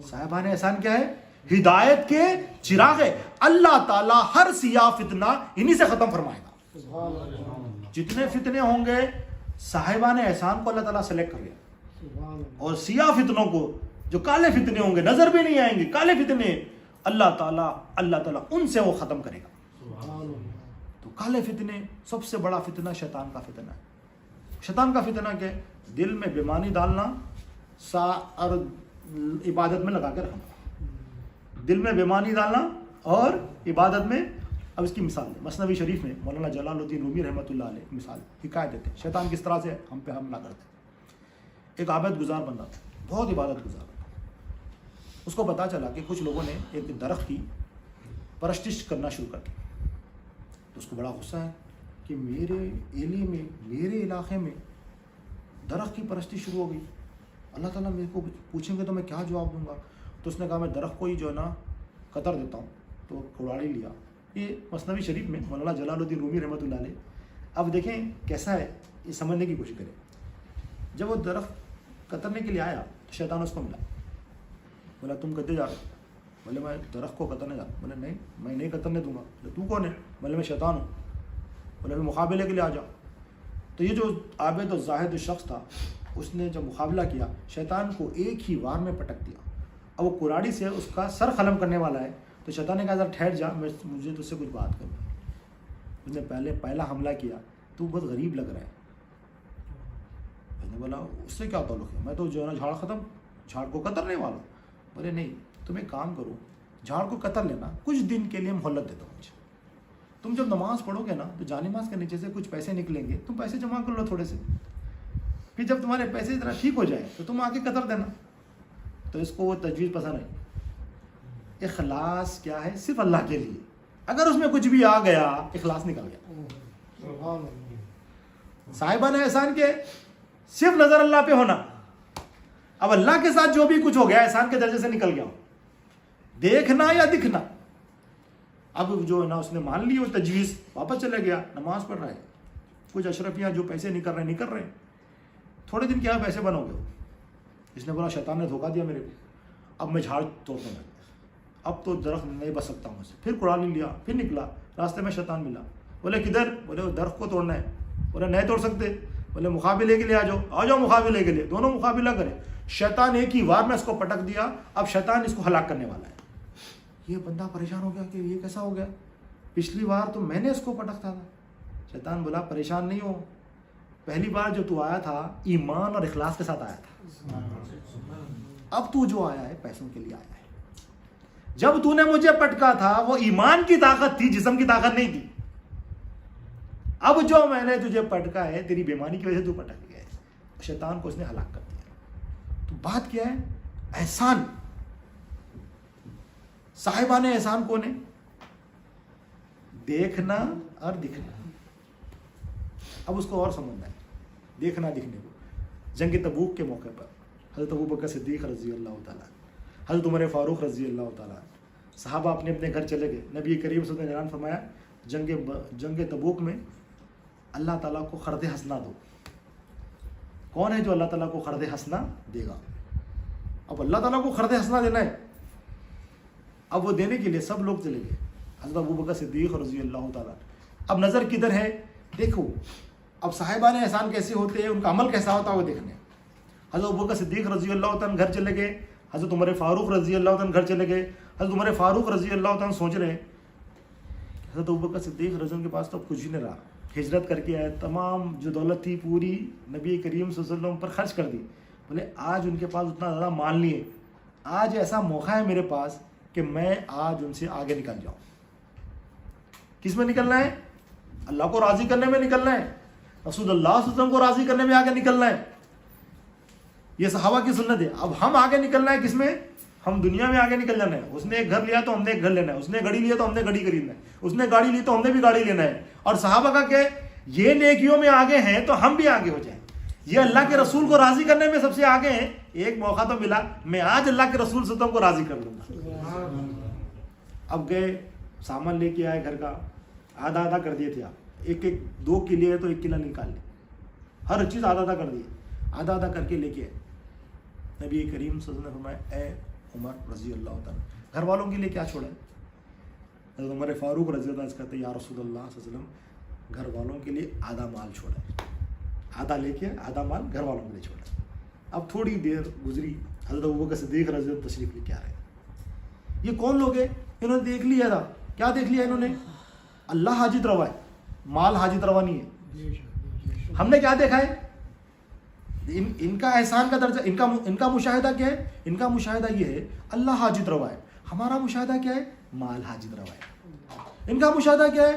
صاحبان احسان کیا ہے؟ ہدایت کے چراغ ہے. اللہ تعالیٰ ہر سیاہ فتنہ انہی سے ختم فرمائے گا. جتنے فتنے ہوں گے صاحبان احسان کو اللہ تعالیٰ سلیکٹ کر لیا، اور سیاہ فتنوں کو جو کالے فتنے ہوں گے نظر بھی نہیں آئیں گے کالے فتنے، اللہ تعالیٰ ان سے وہ ختم کرے گا. تو کالے فتنے، سب سے بڑا فتنہ شیطان کا فتنہ ہے. شیطان کا فتنہ کیا ہے؟ دل میں بیمانی ڈالنا اور عبادت میں لگا کے رکھنا. دل میں بیمانی ڈالنا اور عبادت میں. اب اس کی مثال ہے مثنوی شریف میں مولانا جلال الدین رومی رحمۃ اللہ علیہ مثال حکایت دیتے ہیں شیطان کس طرح سے ہم پہ حملہ کرتے ہیں. ایک عابد گزار بندہ تھا، بہت عبادت گزار. اس کو پتا چلا کہ کچھ لوگوں نے ایک درخت کی پرستش کرنا شروع کر دی. تو اس کو بڑا غصہ ہے کہ میرے ایریے میں، میرے علاقے میں درخت کی پرستی شروع ہو گئی. اللہ تعالیٰ میرے کو پوچھیں گے تو میں کیا جواب دوں گا؟ تو اس نے کہا میں درخت کو ہی جو ہے نا قطر دیتا ہوں، تو کوڑاڑی لیا. یہ مثنوی شریف میں مولانا جلال الدین رومی رحمۃ اللہ علیہ. اب دیکھیں کیسا ہے, یہ سمجھنے کی کوشش کریں. جب وہ درخت کترنے کے لیے آیا تو شیطان اس کو ملا. بولا تم کدے جا رہے ہو؟ بولے میں درخت کو کترنے جا رہا ہوں. بولے نہیں میں نہیں کترنے دوں گا. بولے تو کون ہے؟ بولے میں شیطان ہوں. بولے میں مقابلے کے لیے آ جاؤ. تو یہ جو عابد و زاہد شخص تھا اس نے جب مقابلہ کیا شیطان کو ایک ہی وار میں پٹک دیا. اب وہ کراڑی سے اس کا سر قلم کرنے والا ہے تو شیطان نے کہا ذرا ٹھہر جا, مجھے تجھ سے کچھ بات کرنی ہے. اس نے پہلا حملہ کیا تو بہت غریب لگ رہا ہے. میں نے بولا اس سے کیا تعلق ہے, میں تو جو ہے نا جھاڑ کو کترنے والا ہوں. بولے نہیں تم ایک کام کرو, جھاڑ کو کتر لینا, کچھ دن کے لیے مہلت دیتا ہوں مجھے. تم جب نماز پڑھو گے نا تو جانماز کے نیچے سے کچھ پیسے نکلیں گے, تم پیسے جمع کر لو تھوڑے سے, پھر جب تمہارے پیسے ذرا ٹھیک ہو جائے تو تم آگے قطر دینا. تو اس کو وہ تجویز پسند ہے. اخلاص کیا ہے؟ صرف اللہ کے لیے. اگر اس میں کچھ بھی آ گیا اخلاص نکل گیا. صاحبان احسان کے صرف نظر اللہ پہ ہونا. اب اللہ کے ساتھ جو بھی کچھ ہو گیا احسان کے درجے سے نکل گیا, دیکھنا یا دکھنا. اب جو ہے نا اس نے مان لی وہ تجویز, واپس چلے گیا, نماز پڑھ رہا ہے. کچھ اشرفیاں جو پیسے نکل رہے ہیں. تھوڑے دن کیا پیسے بنو گے. اس نے بولا شیطان نے دھوکہ دیا میرے کو, اب میں جھاڑ توڑنے لگا, اب تو درخت نہیں بچ سکتا ہوں سے. پھر کوڑا لیا, پھر نکلا, راستے میں شیطان ملا. بولے کدھر؟ بولے وہ درخت کو توڑنا ہے. بولے نہیں توڑ سکتے. بولے مقابلے کے لیے آ جاؤ مقابلے کے لیے. دونوں مقابلہ کرے. شیطان ایک ہی وار میں اس کو پٹک دیا. اب شیطان اس کو ہلاک کرنے والا ہے. یہ بندہ پریشان ہو گیا کہ یہ کیسا ہو گیا, پچھلی بار تو میں نے اس کو پٹکتا تھا. شیطان بولا پریشان نہیں ہو, پہلی بار جو تو آیا تھا ایمان اور اخلاص کے ساتھ آیا تھا, اب تو جو آیا ہے پیسوں کے لیے آیا ہے. جب تو نے مجھے پٹکا تھا وہ ایمان کی طاقت تھی, جسم کی طاقت نہیں تھی. اب جو میں نے تجھے پٹکا ہے تیری بیمانی کی وجہ سے تو پٹک گیا ہے. شیطان کو اس نے ہلاک کر دیا. تو بات کیا ہے؟ احسان. صاحبان احسان کون ہے؟ دیکھنا اور دکھنا. اب اس کو اور سمجھنا ہے, دیکھنا دکھنے کو. جنگ تبوک کے موقع پر حضرت ابوبکر صدیق رضی اللہ تعالیٰ, حضرت عمر فاروق رضی اللہ تعالیٰ, صحابہ اپنے اپنے گھر چلے گئے. نبی کریم صلی اللہ علیہ وسلم نے اعلان فرمایا جنگ تبوک میں اللہ تعالیٰ کو خرد حسنہ دو. کون ہے جو اللہ تعالیٰ کو خرد حسنہ دے گا؟ اب اللہ تعالیٰ کو خرد حسنہ دینا ہے. اب وہ دینے کے لیے سب لوگ چلے گئے. حضرت ابوبکر صدیق رضی اللہ تعالیٰ. اب نظر کدھر ہے؟ دیکھو اب صاحبان احسان کیسے ہوتے ہیں, ان کا عمل کیسا ہوتا ہے وہ دیکھنے. حضرت ابوبکر صدیق رضی اللہ تعالیٰ گھر چلے گئے. حضرت عمر فاروق رضی اللہ تعالیٰ گھر چلے گئے. حضرت عمر فاروق رضی اللہ تعالیٰ سوچ رہے ہیں حضرت ابوبکر صدیق رضی اللہ کے پاس تو کچھ بھی نہیں رہا, ہجرت کر کے آئے, تمام جو دولت تھی پوری نبی کریم صلی اللہ علیہ وسلم پر خرچ کر دی. بولے آج ان کے پاس اتنا زیادہ مال نہیں ہے, آج ایسا موقع ہے میرے پاس کہ میں آج ان سے آگے نکل جاؤں. کس میں نکلنا ہے؟ اللہ کو راضی کرنے میں نکلنا ہے, رسول اللہ صلی اللہ علیہ وسلم کو راضی کرنے میں آگے نکلنا ہے. یہ صحابہ کی سنت ہے. اب ہم آگے نکلنا ہے کس میں؟ ہم دنیا میں آگے نکل جانا ہے. اس نے ایک گھر لیا تو ہم نے ایک گھر لینا ہے, اس نے گاڑی لیا تو ہم نے گاڑی خریدنا ہے, اس نے گاڑی لی تو ہم نے بھی گاڑی لینا ہے. اور صحابہ کا کہ یہ نیکیوں میں آگے ہیں تو ہم بھی آگے ہو جائیں. یہ اللہ کے رسول کو راضی کرنے میں سب سے آگے ہیں. ایک موقع تو ملا, میں آج اللہ کے رسول صلی اللہ علیہ وسلم کو راضی کر لوں گا. اب گئے, سامان لے کے آئے گھر کا, آدھا آدھا کر دیے تھے. آپ ایک ایک 2 کلے ہے تو 1 کلو نکال لیں, ہر چیز آدھا آدھا کر دیے. آدھا آدھا کر کے لے کے نبی کریم صلی اللہ علیہ وسلم نے فرمایا اے عمر رضی اللہ تعالیٰ, گھر والوں کے لیے کیا چھوڑا ہے؟ حضرت عمر فاروق رضی اللہ عنہ کہتے ہیں یا رسول اللہ صلی اللہ علیہ وسلم گھر والوں کے لیے آدھا مال چھوڑا ہے, آدھا لے کے آدھا مال گھر والوں کے لیے چھوڑا ہے. اب تھوڑی دیر گزری, حضرت ابوبکر صدیق رضی اللہ عنہ تشریف لے کے آ رہے ہیں. یہ کون لوگ ہیں؟ انہوں نے دیکھ لیا تھا. کیا دیکھ لیا انہوں نے؟ اللہ حاجت روا ہے, مال حاجت روا نہیں ہے. ہم نے کیا دیکھا ہے؟ ان کا احسان کا درجہ, ان کا مشاہدہ کیا ہے؟ ان کا مشاہدہ یہ ہے اللہ حاجت روا ہے. ہمارا مشاہدہ کیا ہے؟ مال حاجت روا ہے. ان کا مشاہدہ کیا ہے؟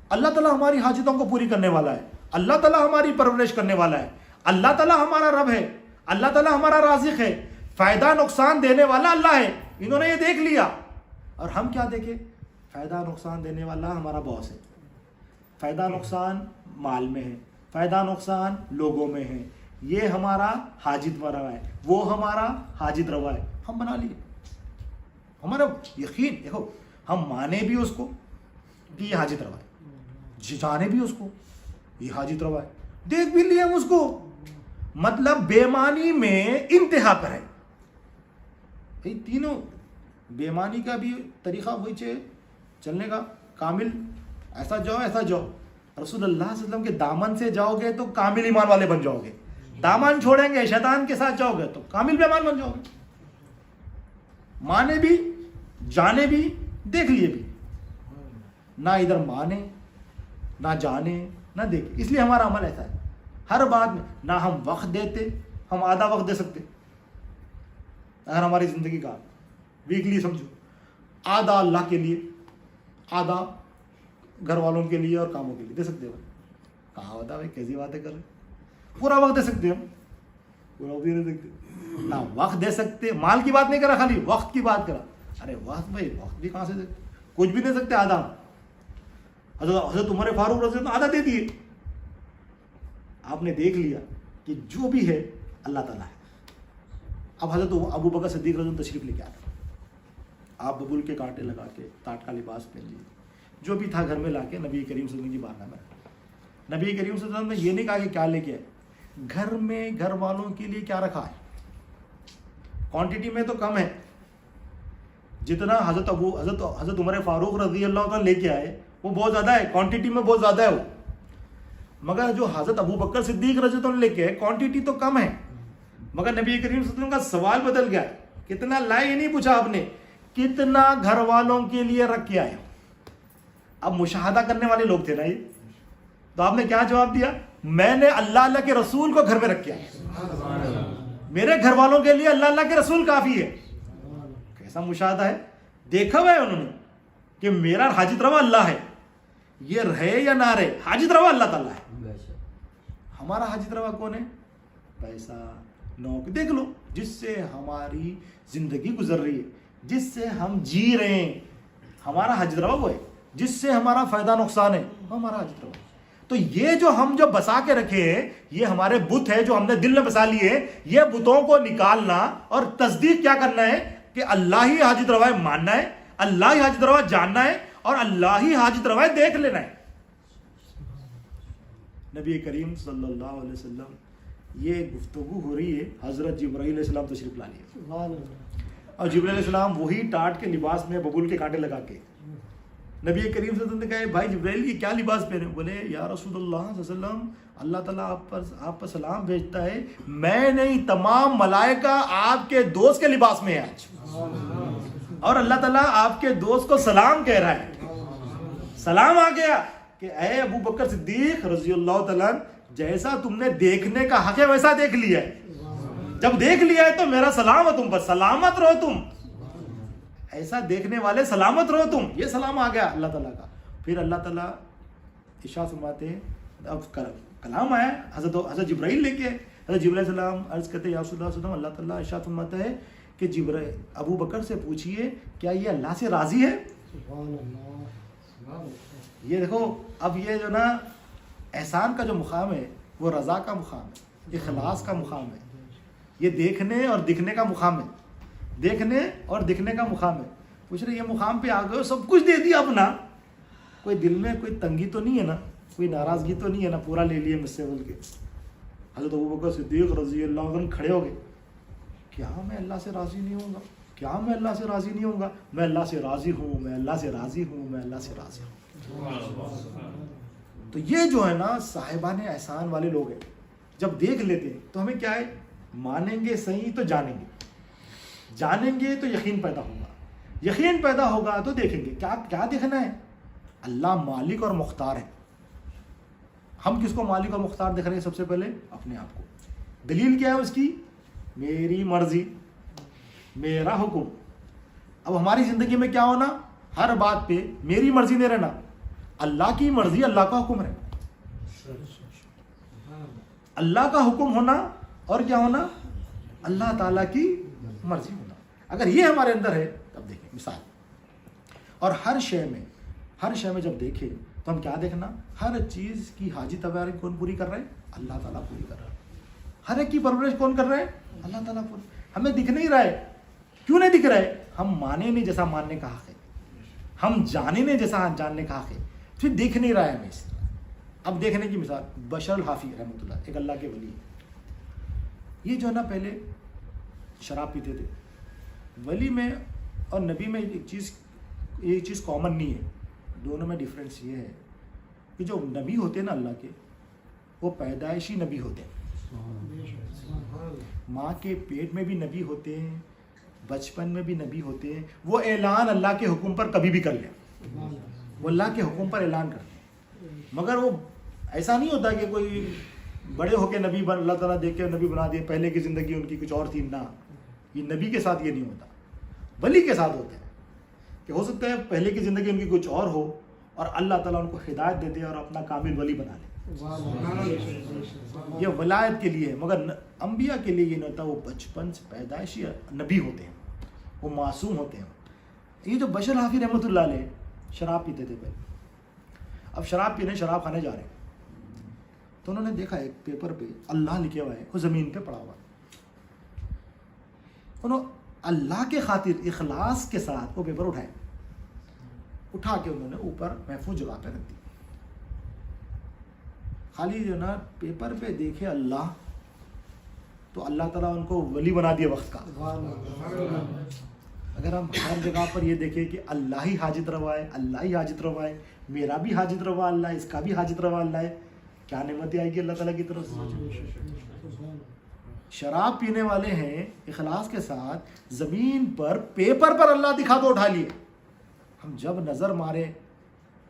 اللہ تعالیٰ ہماری حاجتوں کو پوری کرنے والا ہے, اللہ تعالیٰ ہماری پرورش کرنے والا ہے, اللہ تعالیٰ ہمارا رب ہے, اللہ تعالیٰ ہمارا رازق ہے, فائدہ نقصان دینے والا اللہ ہے. انہوں نے یہ دیکھ لیا. اور ہم کیا دیکھیں؟ فائدہ نقصان دینے والا ہمارا باس ہے, فائدہ نقصان مال میں ہے, فائدہ نقصان لوگوں میں ہے, یہ ہمارا حاجت روا ہے, وہ ہمارا حاجت روا ہے. ہم بنا لیے. ہمارا یقین دیکھو, ہم مانے بھی اس کو کہ یہ حاجت روا ہے، جانے بھی اس کو یہ حاجت روا ہے، دیکھ بھی لیے ہم اس کو، مطلب بےمانی میں انتہا پر ہے. تینوں بےمانی کا بھی طریقہ وہی چلنے کا کامل، ایسا جاؤ ایسا جاؤ. رسول اللہ صلی اللہ علیہ وسلم کے دامن سے جاؤ گے تو کامل ایمان والے بن جاؤ گے، دامن چھوڑیں گے شیطان کے ساتھ جاؤ گے تو کامل بےمان بن جاؤ گے. مانے بھی، جانے بھی، دیکھ لیے بھی، نہ ادھر مانے نہ جانے نہ دیکھے. اس لیے ہمارا عمل ایسا ہے، ہر بات میں نہ ہم وقت دیتے، ہم آدھا وقت دے سکتے اگر ہماری زندگی کا ویکلی سمجھو، آدھا اللہ کے لیے، آدھا گھر والوں کے لیے اور کاموں کے لیے دے سکتے. ہو کہاں ہوتا بھائی، کیسی باتیں کر رہے، پورا وقت دے سکتے ہم، پورا وقت دے سکتے، نہ وقت دے سکتے. مال کی بات نہیں کرا، خالی وقت کی بات کرا. ارے وقت بھائی، وقت بھی کہاں سے دے، کچھ بھی دے سکتے، آدھا. حضرت عمر فاروق رضی اللہ عنہ آدھا دے دیے. آپ نے دیکھ لیا کہ جو بھی ہے اللہ تعالیٰ ہے. اب حضرت ابو بکر صدیق رضی اللہ عنہ تشریف لے کے آتے، آپ ببول کے کانٹے لگا کے ٹاٹ کا لباس پہن لیے، جو بھی تھا گھر میں لا کے نبی کریم صلی اللہ علیہ وسلم کی بارگاہ میں. نبی کریم صلی اللہ علیہ وسلم نے یہ نہیں کہا کہ کیا لے کے آئے، گھر میں گھر والوں کے لیے کیا رکھا ہے. کوانٹٹی میں تو کم ہے، جتنا حضرت عمر فاروق رضی اللہ عنہ لے کے آئے وہ بہت زیادہ ہے، کوانٹٹی میں بہت زیادہ ہے وہ. مگر جو حضرت ابو بکر صدیق رضی اللہ عنہ لے کے آئے کوانٹٹی تو کم ہے، مگر نبی کریم صلی اللہ علیہ وسلم کا سوال بدل گیا. کتنا لائے یہ نہیں پوچھا آپ نے، کتنا گھر والوں کے لیے رکھ کے آئے. اب مشاہدہ کرنے والے لوگ تھے نا یہ، تو آپ نے کیا جواب دیا، میں نے اللہ کے رسول کو گھر میں رکھ کے آیا، میرے گھر والوں کے لیے اللہ کے رسول کافی ہے. کیسا مشاہدہ ہے، دیکھا ہوا ہے انہوں نے کہ میرا حاجت روا اللہ ہے، یہ رہے یا نہ رہے حاجت روا اللہ تعالیٰ ہے. ہمارا حاجت روا کون ہے، پیسہ، نوکری. دیکھ لو جس سے ہماری زندگی گزر رہی ہے، جس سے ہم جی رہے ہیں، ہمارا حاجت روا وہ ہے. جس سے ہمارا فائدہ نقصان ہے ہمارا حاجت روا. تو یہ جو ہم بسا کے رکھے ہیں یہ ہمارے بت ہے جو ہم نے دل میں بسا لیے. یہ بتوں کو نکالنا اور تصدیق کیا کرنا ہے کہ اللہ ہی حاجت روا ہے، ماننا ہے، اللہ ہی حاجت روا جاننا ہے، اور اللہ ہی حاجت روا دیکھ لینا ہے. نبی کریم صلی اللہ علیہ وسلم یہ گفتگو ہو رہی ہے، حضرت جبرائیل علیہ السلام تشریف لا لیے، اور جبرائیل علیہ السلام وہی ٹاٹ کے لباس میں ببول کے کانٹے لگا کے نبی کریم صلی اللہ علیہ وسلم نے کہا بھائی جبرائیل یہ کیا لباس پہنے؟ بولے یا رسول اللہ صلی اللہ علیہ وسلم اللہ تعالیٰ آپ پر سلام بھیجتا ہے، میں نہیں تمام ملائکہ آپ کے دوست کے لباس میں ہے آج، اور اللہ تعالیٰ آپ کے دوست کو سلام کہہ رہا ہے. سلام آ گیا کہ اے ابو بکر صدیق رضی اللہ تعالیٰ جیسا تم نے دیکھنے کا حق ہے ویسا دیکھ لیا ہے. جب دیکھ لیا ہے تو میرا سلام ہے تم پر، سلامت رہو تم، ایسا دیکھنے والے سلامت رہو تم. یہ سلام آ گیا اللہ تعالیٰ کا. پھر اللہ تعالیٰ ارشاد فرماتے ہیں، اب کلام آیا حضرت جبرائیل لے کے، حضرت جبرائیل علیہ السلام عرض کرتے یا رسول اللہ صلی اللہ علیہ وسلم، اللہ تعالیٰ ارشاد فرماتا ہے کہ جبرائیل ابو بکر سے پوچھئے کیا یہ اللہ سے راضی ہے. یہ دیکھو اب یہ جو نا احسان کا جو مقام ہے وہ رضا کا مقام ہے، اخلاص کا مقام ہے، یہ دیکھنے اور دکھنے کا مقام ہے، دیکھنے اور دکھنے کا مقام ہے. پوچھ رہے یہ مقام پہ آ گئے، سب کچھ دے دیا اپنا، کوئی دل میں کوئی تنگی تو نہیں ہے نا، کوئی ناراضگی تو نہیں ہے نا، پورا لے لیے مجھ سے بول کے. حضرت ابو بکر صدیق رضی اللہ عنہ کھڑے ہو گئے، کیا میں اللہ سے راضی نہیں ہوں گا، کیا میں اللہ سے راضی نہیں ہوں گا، میں اللہ سے راضی ہوں، میں اللہ سے راضی ہوں، میں اللہ سے راضی ہوں. تو یہ جو ہے نا صاحبان احسان والے لوگ ہیں، جب دیکھ لیتے ہیں تو ہمیں کیا ہے، مانیں گے صحیح تو جانیں گے، جانیں گے تو یقین پیدا ہوگا، یقین پیدا ہوگا تو دیکھیں گے. کیا دیکھنا ہے، اللہ مالک اور مختار ہے. ہم کس کو مالک اور مختار دیکھ رہے ہیں؟ سب سے پہلے اپنے آپ کو. دلیل کیا ہے اس کی؟ میری مرضی، میرا حکم. اب ہماری زندگی میں کیا ہونا، ہر بات پہ میری مرضی نہیں رہنا، اللہ کی مرضی، اللہ کا حکم رہنا. اللہ کا حکم ہونا اور کیا ہونا، اللہ تعالیٰ کی مرضی ہونا. اگر یہ ہمارے اندر ہے تب دیکھیں مثال. اور ہر شے میں جب دیکھیں تو ہم کیا دیکھنا، ہر چیز کی حاجت وغیرہ کون پوری کر رہے ہیں، اللہ تعالیٰ پوری کر رہا ہے. ہر ایک کی پرورش کون کر رہے ہیں، اللہ تعالیٰ پوری. ہمیں دکھ نہیں رہا ہے، کیوں نہیں دکھ رہا ہے، ہم مانے نہیں جیسا ماننے کا حق ہے. ہم جانے نے جیسا جاننے کا حق ہے، پھر دیکھ نہیں رہا ہے ہمیں اس طرح. اب دیکھنے کی مثال بشر الحافی رحمۃ اللہ، ایک اللہ کے ولی ہے. یہ جو ہے نا پہلے شراب پیتے تھے. ولی میں اور نبی میں ایک چیز کامن نہیں ہے، دونوں میں ڈفرینس یہ ہے کہ جو نبی ہوتے ہیں نا اللہ کے، وہ پیدائشی نبی ہوتے ہیں. ماں کے پیٹ میں بھی نبی ہوتے ہیں، بچپن میں بھی نبی ہوتے ہیں. وہ اعلان اللہ کے حکم پر کبھی بھی کر لیں، وہ اللہ کے حکم پر اعلان کرتے ہیں. مگر وہ ایسا نہیں ہوتا کہ کوئی بڑے ہو کے نبی اللہ تعالیٰ دیکھ کے نبی بنا دے، پہلے کی زندگی ان کی کچھ اور تھی. نہ، یہ نبی کے ساتھ یہ نہیں ہوتا، ولی کے ساتھ ہوتا ہے. کہ ہو سکتا ہے پہلے کی زندگی ان کی کچھ اور ہو اور اللہ تعالیٰ ان کو ہدایت دے دے اور اپنا کامل ولی بنا لے. یہ ولایت کے لیے ہے، مگر انبیاء کے لیے یہ نہیں ہوتا. وہ بچپن سے پیدائشی نبی ہوتے ہیں، وہ معصوم ہوتے ہیں. یہ جو بشر حافی رحمۃ اللہ علیہ شراب پیتے تھے پہلے. اب شراب پینے شراب کھانے جا رہے ہیں تو انہوں نے دیکھا ایک پیپر پہ اللہ لکھے ہوا ہے، وہ زمین پہ پڑا ہوا. انہوں اللہ کے خاطر اخلاص کے ساتھ وہ پیپر اٹھا کے انہوں نے اوپر محفوظ جگہ پہ رکھ دی. خالی جو نا پیپر پہ دیکھے اللہ تو اللہ تعالیٰ ان کو ولی بنا دیا وقت کا. اگر ہم ہر جگہ پر یہ دیکھیں کہ اللہ ہی حاجت روا ہے، اللہ ہی حاجت روا ہے، میرا بھی حاجت روا اللہ ہے، اس کا بھی حاجت روا اللہ ہے، کیا نعمتیں آئے گی اللہ تعالیٰ کی طرف سے. شراب پینے والے ہیں اخلاص کے ساتھ، زمین پر پیپر پر اللہ دکھا دو اٹھا لیے. ہم جب نظر مارے،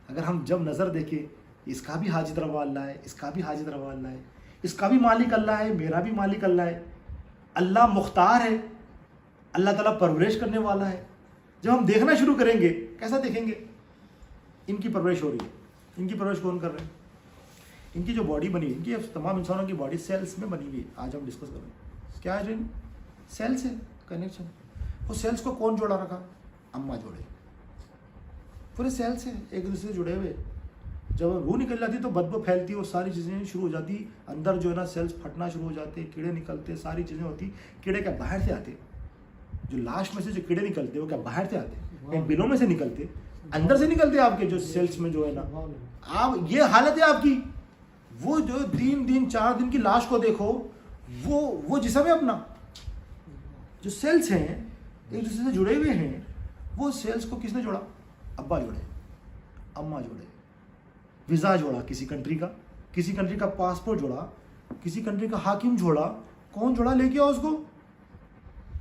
اگر ہم جب نظر دیکھیں اس کا بھی حاجت روا اللہ ہے، اس کا بھی حاجت روا اللہ ہے، اس کا بھی مالک اللہ ہے، میرا بھی مالک اللہ ہے، اللہ مختار ہے، اللہ تعالیٰ پرورش کرنے والا ہے. جب ہم دیکھنا شروع کریں گے کیسا دیکھیں گے؟ ان کی پرورش ہو رہی ہے. ان کی پرورش کون کر رہے ہیں؟ ان کی جو باڈی بنی ہے، ان کی تمام انسانوں کی باڈی سیلس میں بنی ہوئی ہے. آج ہم ڈسکس کریں گے کیا ہے. سیل سے کنیکشن. وہ سیلس کو کون جوڑا رکھا؟ اماں جوڑے. پورے سیل سے ایک دوسرے سے جڑے ہوئے. جب روح نکل جاتی تو بدبو پھیلتی، وہ ساری چیزیں شروع ہو جاتی، اندر جو ہے نا سیلس پھٹنا شروع ہو جاتے، کیڑے نکلتے، ساری چیزیں ہوتی. کیڑے کیا باہر سے آتے؟ جو لاش میں سے جو کیڑے نکلتے وہ کیا باہر سے آتے؟ بلوں میں سے نکلتے، اندر سے نکلتے آپ کے جو سیلس میں جو ہے نا. آپ یہ حالت ہے آپ کی. وہ جو 3 دن 4 دن کی لاش کو دیکھو، وہ جسم ہے اپنا. جو سیلس ہیں ایک دوسرے سے جڑے ہوئے ہیں، وہ سیلس کو کس نے جوڑا؟ ابا جوڑے، اماں جوڑے، ویزا جوڑا کسی کنٹری کا، کسی کنٹری کا پاسپورٹ جوڑا، کسی کنٹری کا حاکم جوڑا. کون جوڑا؟ لے کے آؤ اس کو.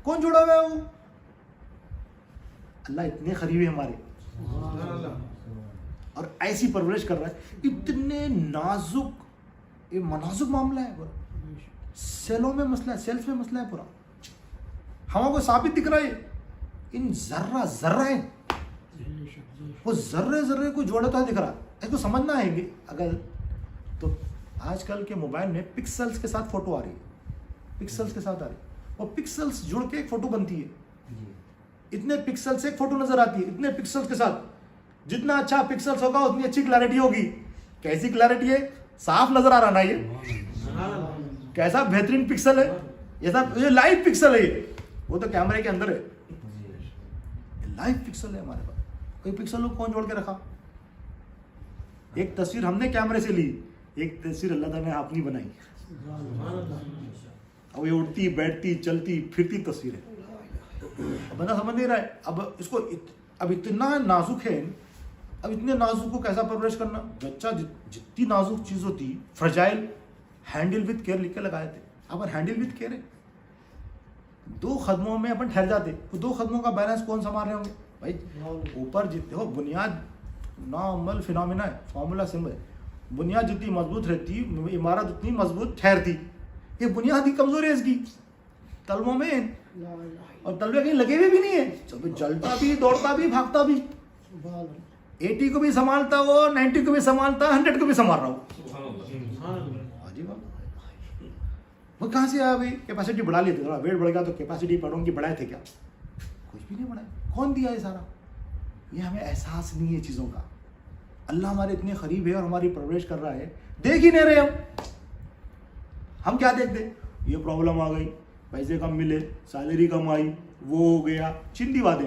کون جوڑا ہوا ہے وہ؟ اللہ اتنے قریب ہے ہمارے اور ایسی پرورش کر رہا ہے. اتنے نازک، یہ نازک معاملہ ہے پورا. سیلوں میں مسئلہ ہے، سیلس میں مسئلہ ہے پورا. ہمارے کو ثابت دکھ رہا ہے ان ذرہ ہیں، وہ ذرے کو جوڑا تو دکھ رہا ہے. اس کو سمجھنا ہے گے اگر تو. آج کل کے موبائل میں پکسلز کے ساتھ فوٹو آ رہی ہے، پکسلز کے ساتھ آ رہی ہے، اور پکسلز جڑ کے ایک فوٹو بنتی ہے. اتنے پکسل سے ایک فوٹو نظر آتی ہے، اتنے پکسلز کے ساتھ. جتنا اچھا پکسلز ہوگا اتنی اچھی کلیئرٹی ہوگی. کیسی کلیئرٹی ہے؟ صاف نظر آ رہا نا. یہ کیسا بہترین پکسل ہے، یہ لائیو پکسل ہے. یہ وہ تو کیمرے کے اندر ہے، لائیو پکسل ہے ہمارے پاس. کوئی پکسل کو کون جوڑ کے رکھا؟ ایک تصویر ہم نے کیمرے سے لی، ایک تصویر اللہ تعالیٰ نے اپنی بنائی. اب یہ اٹھتی بیٹھتی چلتی پھرتی تصویر ہے. بندہ سمجھ نہیں رہا ہے. اب اس کو اب اتنا نازک ہے، اب اتنے نازک کو کیسا پرورش کرنا. بچہ جتنی نازک چیز ہوتی، فرجائل، ہینڈل وتھ کیئر لکھ کے لگائے تھے. اب ہینڈل وتھ کیئر ہے، 2 قدموں میں اپن ٹھہر جاتے. وہ 2 قدموں کا بیلنس کون سنبھال رہے ہوں گے بھائی؟ اوپر جتنے ہو بنیاد نارمل فینومینا ہے، فارمولا سمبل ہے. بنیاد جتنی مضبوط رہتی عمارت اتنی مضبوط ٹھہرتی. یہ بنیاد ہی کمزور ہے اس کی. تلووں میں اور تلوے کہیں لگے ہوئے بھی نہیں ہے، جلتا بھی، دوڑتا بھی، بھاگتا بھی. 80 کو بھی سنبھالتا وہ، 90 کو بھی سنبھالتا، 100 کو بھی سنبھال رہا ہوں. وہ کہاں سے آیا بھائی؟ کیپیسٹی بڑھا لیتے، تھوڑا ویٹ بڑھ گیا تو کیپیسٹی بڑھوں کی بڑھائے تھے کیا؟ کچھ بھی نہیں بڑھائے. کون دیا یہ سارا؟ یہ ہمیں احساس نہیں ہے چیزوں کا. اللہ ہمارے اتنے قریب ہے اور ہماری پرورش کر رہا ہے، دیکھ ہی نہیں رہے ہم کیا دیکھتے؟ یہ پرابلم آ گئی، پیسے کم ملے، سیلری کم آئی، وہ ہو گیا، چندی باتیں.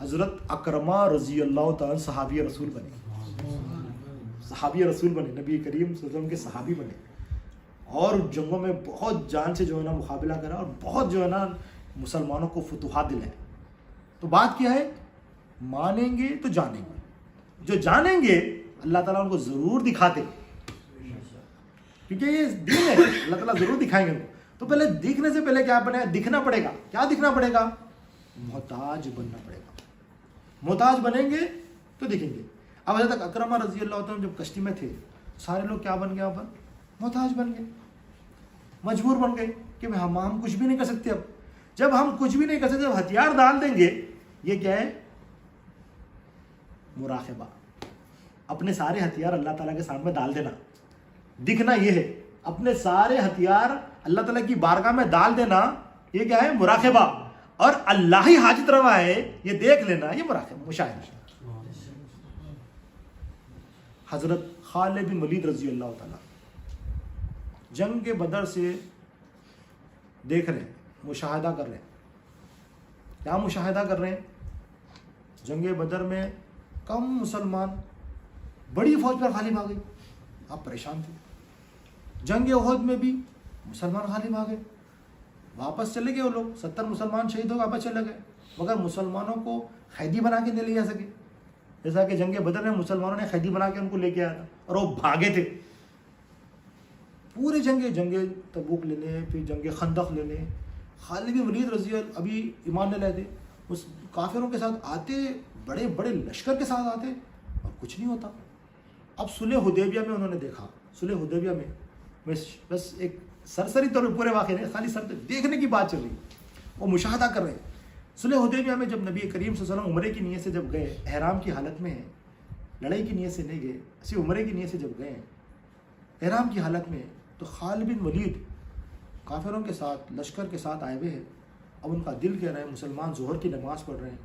حضرت اکرمہ رضی اللہ تعالیٰ صحابی رسول بنے، صحابی رسول بنے، نبی کریم صلی اللہ علیہ وسلم کے صحابی بنے، اور جنگوں میں بہت جان سے جو ہے نا مقابلہ کرا، اور بہت جو ہے نا مسلمانوں کو فتوحات دلائے۔ تو بات کیا ہے، مانیں گے تو جانیں گے، جو جانیں گے اللہ تعالیٰ ان کو ضرور دکھاتے ہیں، کیونکہ یہ دین ہے، اللہ تعالیٰ ضرور دکھائیں گے ان کو۔ تو پہلے دیکھنے سے پہلے کیا بنے، دکھنا پڑے گا۔ کیا دکھنا پڑے گا؟ محتاج بننا پڑے گا۔ محتاج بنیں گے تو دکھیں گے۔ اب حضرت اکرمہ رضی اللہ عنہ جب کشتی میں تھے، سارے لوگ کیا بن گئے، یہاں پر محتاج بن گئے، مجبور بن گئے کہ ہم کچھ بھی نہیں کر سکتے۔ اب جب ہم کچھ بھی نہیں کر سکتے، جب ہتھیار ڈال دیں گے، یہ کیا ہے، مراقبہ، اپنے سارے ہتھیار اللہ تعالیٰ کے سامنے ڈال دینا۔ دکھنا یہ ہے، اپنے سارے ہتھیار اللہ تعالیٰ کی بارگاہ میں ڈال دینا، یہ کیا ہے، مراقبہ۔ اور اللہ ہی حاجت روا ہے، یہ دیکھ لینا، یہ مراقبہ، مشاہدہ۔ حضرت خالد بن ولید رضی اللہ تعالیٰ جنگ بدر سے دیکھ رہے ہیں، مشاہدہ کر رہے ہیں۔ کیا مشاہدہ کر رہے ہیں؟ جنگ بدر میں کم مسلمان بڑی فوج پر غالب آ گئی، آپ پریشان تھے۔ جنگ احد میں بھی مسلمان غالب آ گئے، واپس چلے گئے وہ لوگ، 70 مسلمان شہید ہو واپس چلے گئے، مگر مسلمانوں کو قیدی بنا کے نہیں لے جا سکے، جیسا کہ جنگ بدر میں مسلمانوں نے قیدی بنا کے ان کو لے کے آیا تھا، اور وہ بھاگے تھے پورے جنگ تبوک لینے، پھر جنگ خندق لینے۔ خالد بن ولید رضی اللہ ابھی ایمان نہیں لائے تھے، اس کافروں کے ساتھ آتے، بڑے بڑے لشکر کے ساتھ آتے، اور کچھ نہیں ہوتا۔ اب صلح حدیبیہ میں انہوں نے دیکھا، صلح حدیبیہ میں بس ایک سرسری طور پہ پورے واقعے نہیں، خالی سر دیکھنے کی بات چل رہی، وہ مشاہدہ کر رہے ہیں۔ صلح حدیبیہ میں جب نبی کریم صلی اللہ علیہ وسلم عمرے کی نیت سے جب گئے، احرام کی حالت میں ہیں، لڑائی کی نیت سے نہیں گئے، اسی عمرے کی نیت سے جب گئے احرام کی حالت میں، تو خالد بن ولید کافروں کے ساتھ، لشکر کے ساتھ آئے ہوئے ہیں۔ اب ان کا دل کہہ رہا ہے، مسلمان ظہر کی نماز پڑھ رہے ہیں،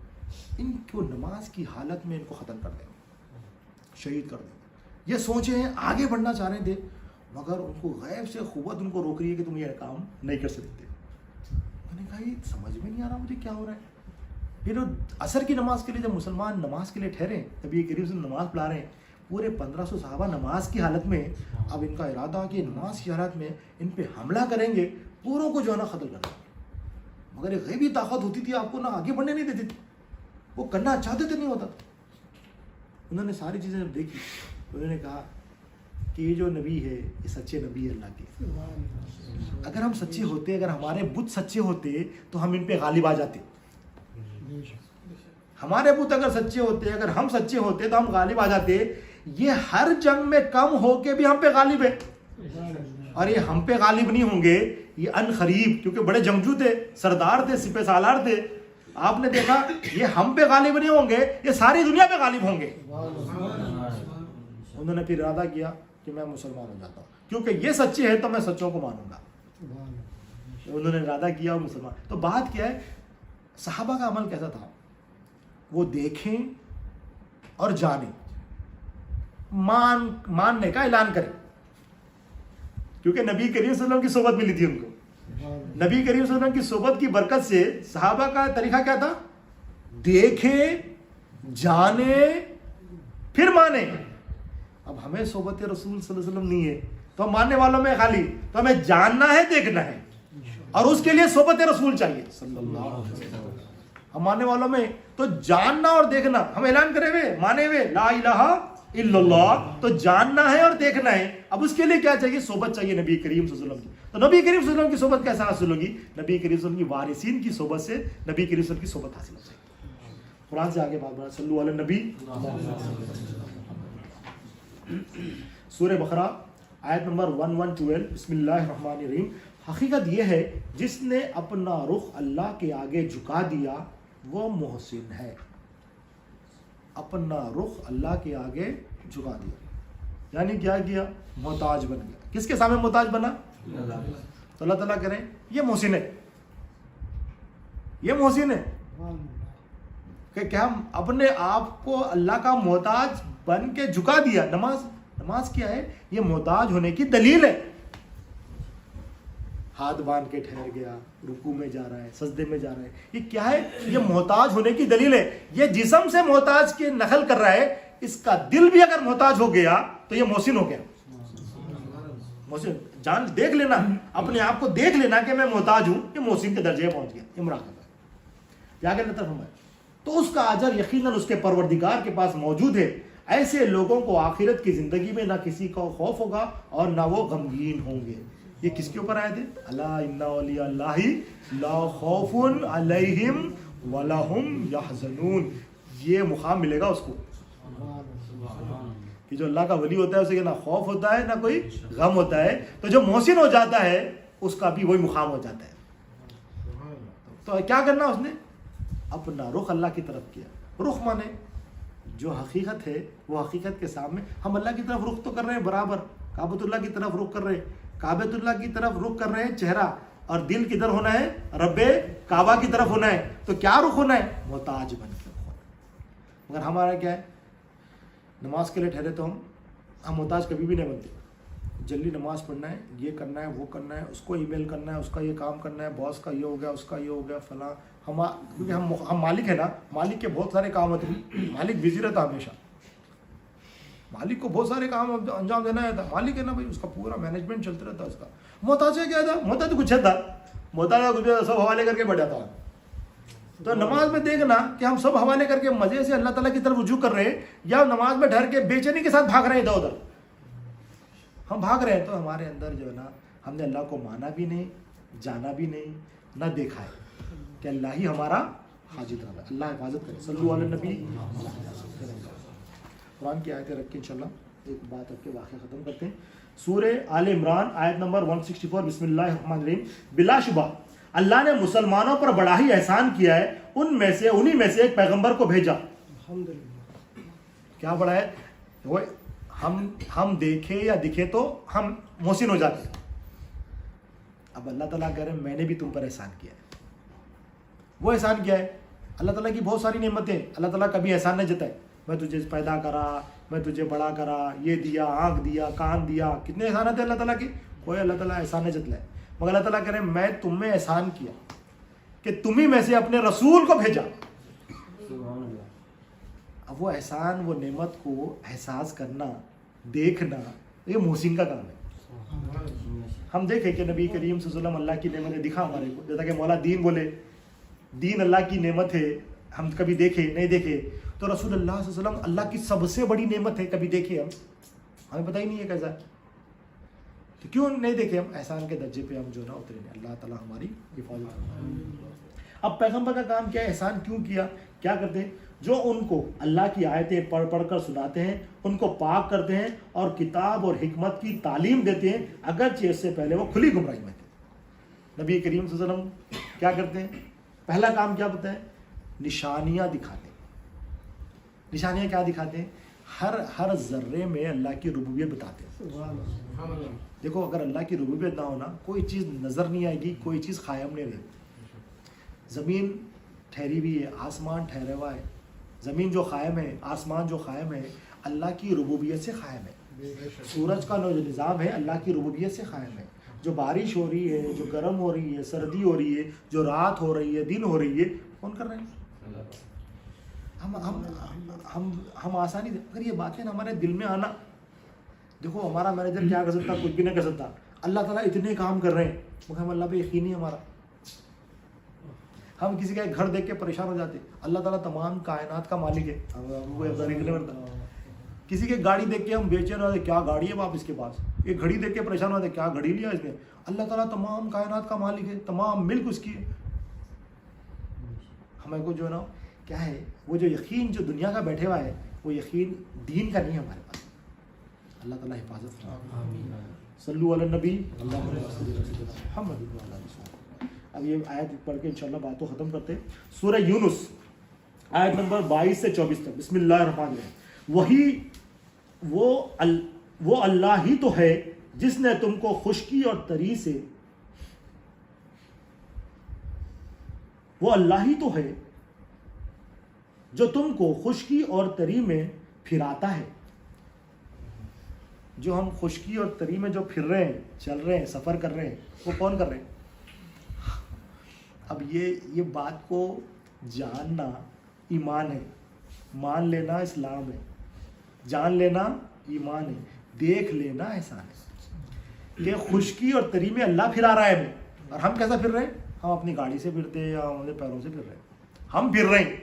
ان کو نماز کی حالت میں ان کو ختم کر دیں، شہید کر دیں۔ یہ سوچے ہیں، آگے بڑھنا چاہ رہے تھے، مگر ان کو غیب سے قوت ان کو روک رہی ہے کہ تم یہ کام نہیں کر سکتے۔ میں نے کہا یہ سمجھ میں نہیں آ رہا مجھے کیا ہو رہا ہے۔ پھر عصر کی نماز کے لیے جب مسلمان نماز کے لیے ٹھہرے، نبی کریم سے نماز پڑھا رہے ہیں، پورے 1500 صحابہ نماز کی حالت میں، اب ان کا ارادہ کہ نماز کی حالت میں ان پہ حملہ کریں گے، پوروں کو جو ہے نا قتل کریں گے۔ مگر ایک غیبی طاقت ہوتی تھی، آپ کو نہ آگے بڑھنے نہیں دیتی تھی، وہ کرنا چاہتے تھے نہیں ہوتا تھا۔ انہوں نے ساری چیزیں جب دیکھی، انہوں نے کہا کہ یہ جو نبی ہے یہ سچے نبی ہے اللہ کے۔ اگر ہم سچے ہوتے، اگر ہمارے بت سچے ہوتے تو ہم ان پہ غالب آ جاتے۔ ہمارے بت اگر سچے ہوتے، اگر ہم سچے ہوتے تو ہم غالب آ جاتے۔ یہ ہر جنگ میں کم ہو کے بھی ہم پہ غالب ہے، اور یہ ہم پہ غالب نہیں ہوں گے، یہ ان قریب، کیونکہ بڑے جنگجو تھے، سردار تھے، سپہ سالار تھے، آپ نے دیکھا یہ ہم پہ غالب نہیں ہوں گے، یہ ساری دنیا پہ غالب ہوں گے۔ انہوں نے پھر ارادہ کیا کہ میں مسلمان ہو جاتا ہوں، کیونکہ یہ سچے ہیں تو میں سچوں کو مانوں گا۔ انہوں نے ارادہ کیا اور مسلمان۔ تو بات کیا ہے، صحابہ کا عمل کیسا تھا، وہ دیکھیں اور جانیں، ماننے کا اعلان کریں، کیونکہ نبی کریم صلی اللہ علیہ وسلم کی صحبت ملی تھی ان کو۔ نبی کریم صلی اللہ علیہ وسلم کی صحبت کی برکت سے صحابہ کا طریقہ کیا تھا، دیکھیں، جانیں، پھر مانیں۔ اب ہمیں صحبت رسول صلی اللہ علیہ وسلم نہیں ہے تو ہم ماننے والوں میں خالی، تو ہمیں جاننا ہے، دیکھنا ہے، اور اس کے لیے صحبت رسول چاہیے صلی اللہ علیہ وسلم۔ ہم ماننے والوں میں تو جاننا اور دیکھنا، ہم اعلان کرے ہوئے، مانے ہوئے لا الہ الا اللہ، تو جاننا ہے اور دیکھنا ہے۔ اب اس کے لیے کیا چاہیے، صحبت چاہیے نبی کریم صلی اللہ علیہ وسلم کی۔ تو نبی کریم صلی اللہ علیہ وسلم کی صحبت کیسا حاصل ہوگی، نبی کریم صلی اللہ علیہ وسلم کی وارثین کی صحبت سے نبی کریم صلی اللہ علیہ وسلم کی صحبت حاصل ہو جائے گی۔ قرآن سے آگے بات بڑھا، صلو علی النبی۔ سورہ بقرہ آیت نمبر 112، بسم اللہ الرحمن الرحیم۔ حقیقت یہ ہے جس نے اپنا رخ اللہ کے آگے جھکا دیا وہ محسن ہے۔ اپنا رخ اللہ کے آگے جھکا دیا، یعنی کیا کیا، محتاج بن گیا۔ کس کے سامنے محتاج بنا، تو اللہ تعالیٰ کریں یہ محسن ہے، یہ محسن ہے کہ کیا ہم اپنے آپ کو اللہ کا محتاج بن کے جھکا دیا۔ نماز کیا ہے، یہ محتاج ہونے کی دلیل ہے۔ ہاتھ باندھ کے ٹھہر گیا, رکوع میں جا رہا ہے, سجدے میں جا رہا ہے. یہ کیا ہے؟ یہ محتاج ہونے کی دلیل ہے. یہ جسم سے محتاج کی نقل کر رہا ہے, اس کا دل بھی اگر محتاج ہو گیا تو یہ محسن ہو گیا. محسن جان دیکھ لینا, اپنے آپ کو دیکھ لینا کہ میں محتاج ہوں, یہ محسن کے درجے پہنچ گیا. یہ مراقبہ ہے. یا کہ نہ طرف ہمارے تو اس کا اجر یقیناً اس کے پروردگار کے پاس موجود ہے. ایسے لوگوں کو آخرت کی زندگی میں نہ کسی کو خوف ہوگا اور نہ وہ غمگین ہوں گے. یہ کس کے اوپر آئے تھے؟ الا ان اولیاء اللہ لا خوف علیہم ولا هم یحزنون. یہ مقام ملے گا اس کو کہ جو اللہ کا ولی ہوتا ہے اسے نہ خوف ہوتا ہے نہ کوئی غم ہوتا ہے. تو جو محسن ہو جاتا ہے اس کا بھی وہی مقام ہو جاتا ہے. تو کیا کرنا اس نے؟ اپنا رخ اللہ کی طرف کیا. رخ مانے جو حقیقت ہے وہ حقیقت کے سامنے ہم اللہ کی طرف رخ تو کر رہے ہیں برابر, کعبۃ اللہ کی طرف رخ کر رہے ہیں, کعبۃ اللہ کی طرف رخ کر رہے ہیں چہرہ, اور دل کدھر ہونا ہے؟ رب کعبہ کی طرف ہونا ہے. تو کیا رخ ہونا ہے؟ محتاج بن کے رخ ہونا ہے. مگر ہمارا کیا ہے؟ نماز کے لیے ٹھہرے تو ہم محتاج کبھی بھی نہیں بنتے. جلدی نماز پڑھنا ہے, یہ کرنا ہے, وہ کرنا ہے, اس کو ای میل کرنا ہے, اس کا یہ کام کرنا ہے, باس کا یہ ہو گیا, اس کا یہ ہو گیا, فلاں. کیونکہ ہم مالک ہیں نا, مالک کے بہت سارے کام ہوتے ہیں. مالک بزی رہتا ہمیشہ, مالک کو بہت سارے کام انجام دینا رہتا. مالک ہے نا بھائی, اس کا پورا مینجمنٹ چلتا رہتا ہے. اس کا محتاج ہے کیا تھا؟ محتاج تو کچھ تھا, محتاج کچھ سب حوالے کر کے بیٹھا تھا. تو نماز میں دیکھنا کہ ہم سب حوالے کر کے مزے سے اللہ تعالیٰ کی طرف رجوع کر رہے ہیں, یا نماز میں ڈر کے بے چینی کے ساتھ بھاگ رہے ہیں ادھر ادھر. ہم بھاگ رہے ہیں تو ہمارے اندر جو ہے نا, ہم نے اللہ کو مانا بھی نہیں, جانا بھی نہیں, نہ دیکھا ہے کہ اللہ ہی ہمارا حاجت رہا ہے. اللہ حفاظت کرے. صلو علی النبی. قرآن کی آیتیں رکھ کے انشاءاللہ ایک بات رکھ کے واقعہ ختم کرتے ہیں. سورہ آل عمران آیت نمبر 164. بسم اللہ الرحمن الرحیم. بلا شبہ اللہ نے مسلمانوں پر بڑا ہی احسان کیا ہے, انہی میں سے ایک پیغمبر کو بھیجا. کیا بڑا ہے؟ وہ ہم دیکھے یا دکھے تو ہم محسن ہو جاتے ہیں. اب اللہ تعالیٰ کہہ رہے ہیں میں نے بھی تم پر احسان کیا ہے. وہ احسان کیا ہے؟ اللہ تعالیٰ کی بہت ساری نعمتیں. اللہ تعالیٰ کبھی احسان نہیں جتائے. میں تجھے پیدا کرا, میں تجھے بڑا کرا, یہ دیا, آنکھ دیا, کان دیا. کتنے احسانات ہیں اللہ تعالیٰ کے؟ کوئی اللہ تعالیٰ احسان نہیں جتلائے. مگر اللہ تعالیٰ کہہ رہے ہیں میں تم میں احسان کیا کہ تم ہی میں سے اپنے رسول کو بھیجا. اب وہ احسان, وہ نعمت کو احساس کرنا, دیکھنا, یہ محسن کا کام ہے. ہم دیکھیں کہ نبی کریم صلی اللہ علیہ وسلم اللہ کی نعمتیں دکھا ہمارے کو, جیسا کہ مولا دین بولے دین اللہ کی نعمت ہے. ہم کبھی دیکھے نہیں دیکھے تو رسول اللہ صلی اللہ علیہ وسلم اللہ کی سب سے بڑی نعمت ہے. کبھی دیکھے ہمیں پتہ ہی نہیں ہے کیسا ہے, تو کیوں نہیں دیکھے ہم؟ احسان کے درجے پہ ہم جو نا اترے نہیں. اللہ تعالیٰ ہماری حفاظت کرے. اب پیغمبر کا کام کیا ہے؟ احسان کیوں کیا؟ کیا کرتے ہیں؟ جو ان کو اللہ کی آیتیں پڑھ کر سناتے ہیں, ان کو پاک کرتے ہیں اور کتاب اور حکمت کی تعلیم دیتے ہیں, اگرچہ اس سے پہلے وہ کھلی گمراہی میں تھے. نبی کریم صلی اللہ علیہ وسلم کیا کرتے ہیں؟ پہلا کام کیا بتائیں؟ نشانیاں دکھاتے ہیں. نشانیاں کیا دکھاتے ہیں؟ ہر ذرے میں اللہ کی ربوبیت بتاتے ہیں. دیکھو اگر اللہ کی ربوبیت نہ ہونا, کوئی چیز نظر نہیں آئے گی, کوئی چیز قائم نہیں رہے گی. زمین ٹھہری ہوئی ہے, آسمان ٹھہرا ہوا ہے. زمین جو قائم ہے, آسمان جو قائم ہے, اللہ کی ربوبیت سے قائم ہے. سورج کا جو نظام ہے اللہ کی ربوبیت سے قائم ہے. جو بارش ہو رہی ہے, جو گرم ہو رہی ہے, سردی ہو رہی ہے, جو رات ہو رہی ہے, دن ہو رہی ہے, کون کر رہے ہیں؟ ہم آسانی دے. اگر یہ باتیں ہمارے دل میں آنا, دیکھو ہمارا مینیجر کیا کر سکتا, کچھ بھی نہیں کر سکتا. اللہ تعالیٰ اتنے کام کر رہے ہیں, مگر ہم اللہ پہ یقین نہیں ہمارا. ہم کسی کا ایک گھر دیکھ کے پریشان ہو جاتے. اللہ تعالیٰ تمام کائنات کا مالک ہے. کسی کی گاڑی دیکھ کے ہم بے چین ہوتے, کیا گاڑی ہے باپ اس کے پاس. ایک گھڑی دیکھ کے پریشان ہوتے, کیا گھڑی لیا اس نے. اللہ تعالیٰ تمام کائنات کا مالک ہے, تمام ملک اس کی ہے. ہمیں کو جو ہے نا کیا ہے, وہ جو یقین جو دنیا کا بیٹھے ہوا ہے وہ یقین دین کا نہیں ہے ہمارے پاس. اللہ تعالیٰ حفاظت فرمائے. صلو علی النبی. اب یہ آیت پڑھ کے انشاءاللہ باتوں ختم کرتے ہیں. سورہ یونس آیت نمبر 22 سے 24 تک. بسم اللہ الرحمن الرحیم. وہ اللہ ہی تو ہے جس نے تم کو خشکی اور تری سے, وہ اللہ ہی تو ہے جو تم کو خشکی اور تری میں پھراتا ہے, جو ہم خشکی اور تری میں جو پھر رہے ہیں، چل رہے ہیں، سفر کر رہے ہیں، وہ کون کر رہے ہیں؟ اب یہ بات کو جاننا ایمان ہے، مان لینا اسلام ہے، جان لینا ایمان ہے، دیکھ لینا احسان ہے کہ خشکی اور تری میں اللہ پھرا رہا ہے ہمیں، اور ہم کیسا پھر رہے ہیں؟ ہم اپنی گاڑی سے پھرتے ہیں یا ہمارے پیروں سے پھر رہے ہیں، ہم پھر رہے ہیں۔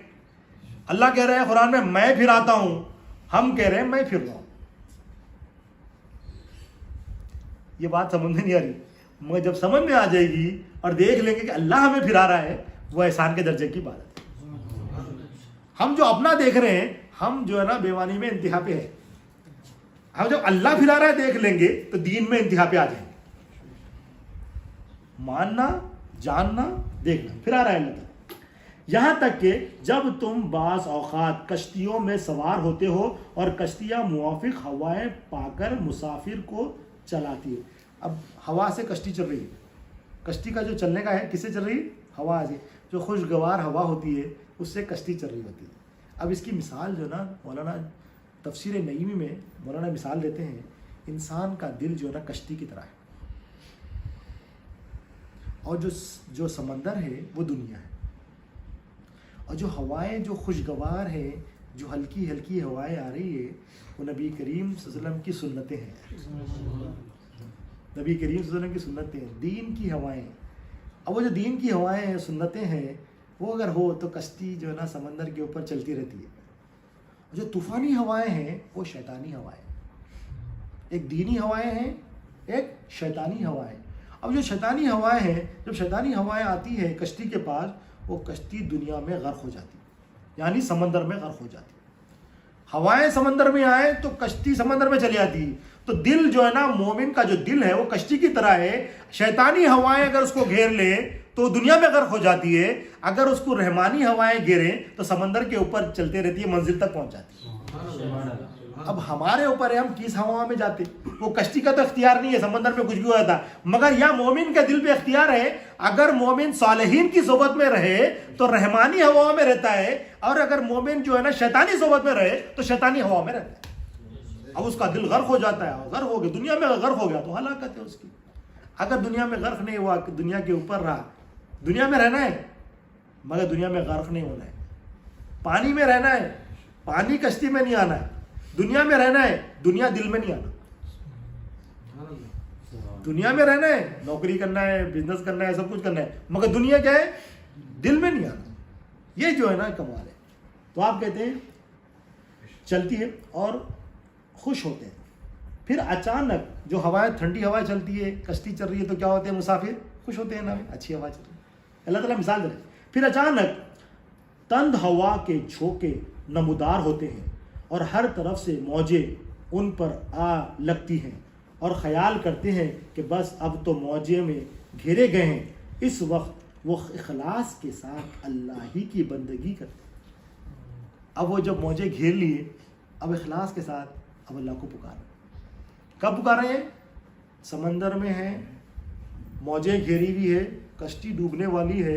اللہ کہہ رہے ہیں قرآن میں پھراتا ہوں، ہم کہہ رہے ہیں میں پھر رہا ہوں۔ یہ بات سمجھ میں نہیں آ رہی، مگر جب سمجھ میں آ جائے گی اور دیکھ لیں گے کہ اللہ ہمیں پھرا رہا ہے، وہ احسان کے درجے کی بات ہے۔ ہم جو اپنا دیکھ رہے ہیں، ہم جو ہے نا بیوانی میں انتہا پہ ہے، ہم جب اللہ پھرا رہا ہے دیکھ لیں گے تو دین میں انتہا پہ آ جائیں گے۔ ماننا، جاننا، دیکھنا، پھرا رہا ہے اللہ تعالیٰ۔ یہاں تک کہ جب تم بعض اوقات کشتیوں میں سوار ہوتے ہو اور کشتیاں موافق ہوائیں پا کر مسافر کو چلاتی ہے۔ اب ہوا سے کشتی چل رہی ہے، کشتی کا جو چلنے کا ہے کس سے چل رہی ہے؟ ہوا سے، جو خوشگوار ہوا ہوتی ہے اس سے کشتی چل رہی ہوتی ہے۔ اب اس کی مثال جو نا مولانا تفسیر نعیمی میں مولانا مثال دیتے ہیں، انسان کا دل جو ہے نا کشتی کی طرح ہے، اور جو سمندر ہے وہ دنیا ہے، اور جو ہوائیں جو خوشگوار ہیں، جو ہلکی ہلکی ہوائیں آ رہی ہے، وہ نبی کریم صلی اللہ علیہ وسلم کی سنتیں ہیں، نبی کریم صلی اللہ علیہ وسلم کی سنتیں ہیں، دین کی ہوائیں۔ اب وہ جو دین کی ہوائیں ہیں، سنتیں ہیں، وہ اگر ہو تو کشتی جو ہے نا سمندر کے اوپر چلتی رہتی ہے۔ جو طوفانی ہوائیں ہیں وہ شیطانی ہوائیں، ایک دینی ہوائیں ہیں، ایک شیطانی ہوائیں۔ اب جو شیطانی ہوائیں ہیں، جب شیطانی ہوائیں آتی ہے کشتی کے پاس، وہ کشتی دنیا میں غرق ہو جاتی، یعنی سمندر میں غرق ہو جاتی۔ ہوائیں سمندر میں آئے تو کشتی سمندر میں چلی جاتی۔ تو دل جو ہے نا مومن کا جو دل ہے وہ کشتی کی طرح ہے، شیطانی ہوائیں اگر اس کو گھیر لے تو دنیا میں غرق ہو جاتی ہے، اگر اس کو رحمانی ہوائیں گھیریں تو سمندر کے اوپر چلتے رہتی ہے، منزل تک پہنچ جاتی ہے۔ اب ہمارے اوپر ہے ہم کس ہوا میں جاتے، وہ کشتی کا تو اختیار نہیں ہے، سمندر میں کچھ بھی ہو جاتا، مگر یا مومن کے دل پہ اختیار ہے، اگر مومن صالحین کی صحبت میں رہے تو رحمانی ہوا میں رہتا ہے، اور اگر مومن جو ہے نا شیطانی صحبت میں رہے تو شیطانی ہوا میں رہتا ہے۔ اب اس کا دل غرق ہو جاتا ہے، غرق ہو گیا، دنیا میں غرق ہو گیا تو ہلاکت ہے اس کی۔ اگر دنیا میں غرق نہیں ہوا، دنیا کے اوپر رہا، دنیا میں رہنا ہے مگر دنیا میں غرق نہیں ہونا ہے، پانی میں رہنا ہے، پانی کشتی میں نہیں آنا ہے، دنیا میں رہنا ہے، دنیا دل میں نہیں آنا۔ دنیا میں رہنا ہے، نوکری کرنا ہے، بزنس کرنا ہے، سب کچھ کرنا ہے، مگر دنیا کیا ہے؟ دل میں نہیں آنا۔ یہ جو ہے نا کمال ہے۔ تو آپ کہتے ہیں چلتی ہے اور خوش ہوتے ہیں، پھر اچانک جو ہوائیں ٹھنڈی ہوائیں چلتی ہے، کشتی چل رہی ہے تو کیا ہوتے ہیں؟ مسافر خوش ہوتے ہیں نا، اچھی ہوا چل رہی ہے۔ اللہ تعالیٰ مثال دے رہے ہیں۔ پھر اچانک تند ہوا کے جھونکے نمودار ہوتے ہیں اور ہر طرف سے موجیں ان پر آ لگتی ہیں اور خیال کرتے ہیں کہ بس اب تو موجیں میں گھیرے گئے ہیں۔ اس وقت وہ اخلاص کے ساتھ اللہ ہی کی بندگی کرتے ہیں۔ اب وہ جب موجیں گھیر لیے، اب اخلاص کے ساتھ اب اللہ کو پکاریں۔ کب پکارے ہیں؟ سمندر میں ہیں، موجیں گھیری ہوئی ہے، کشتی ڈوبنے والی ہے،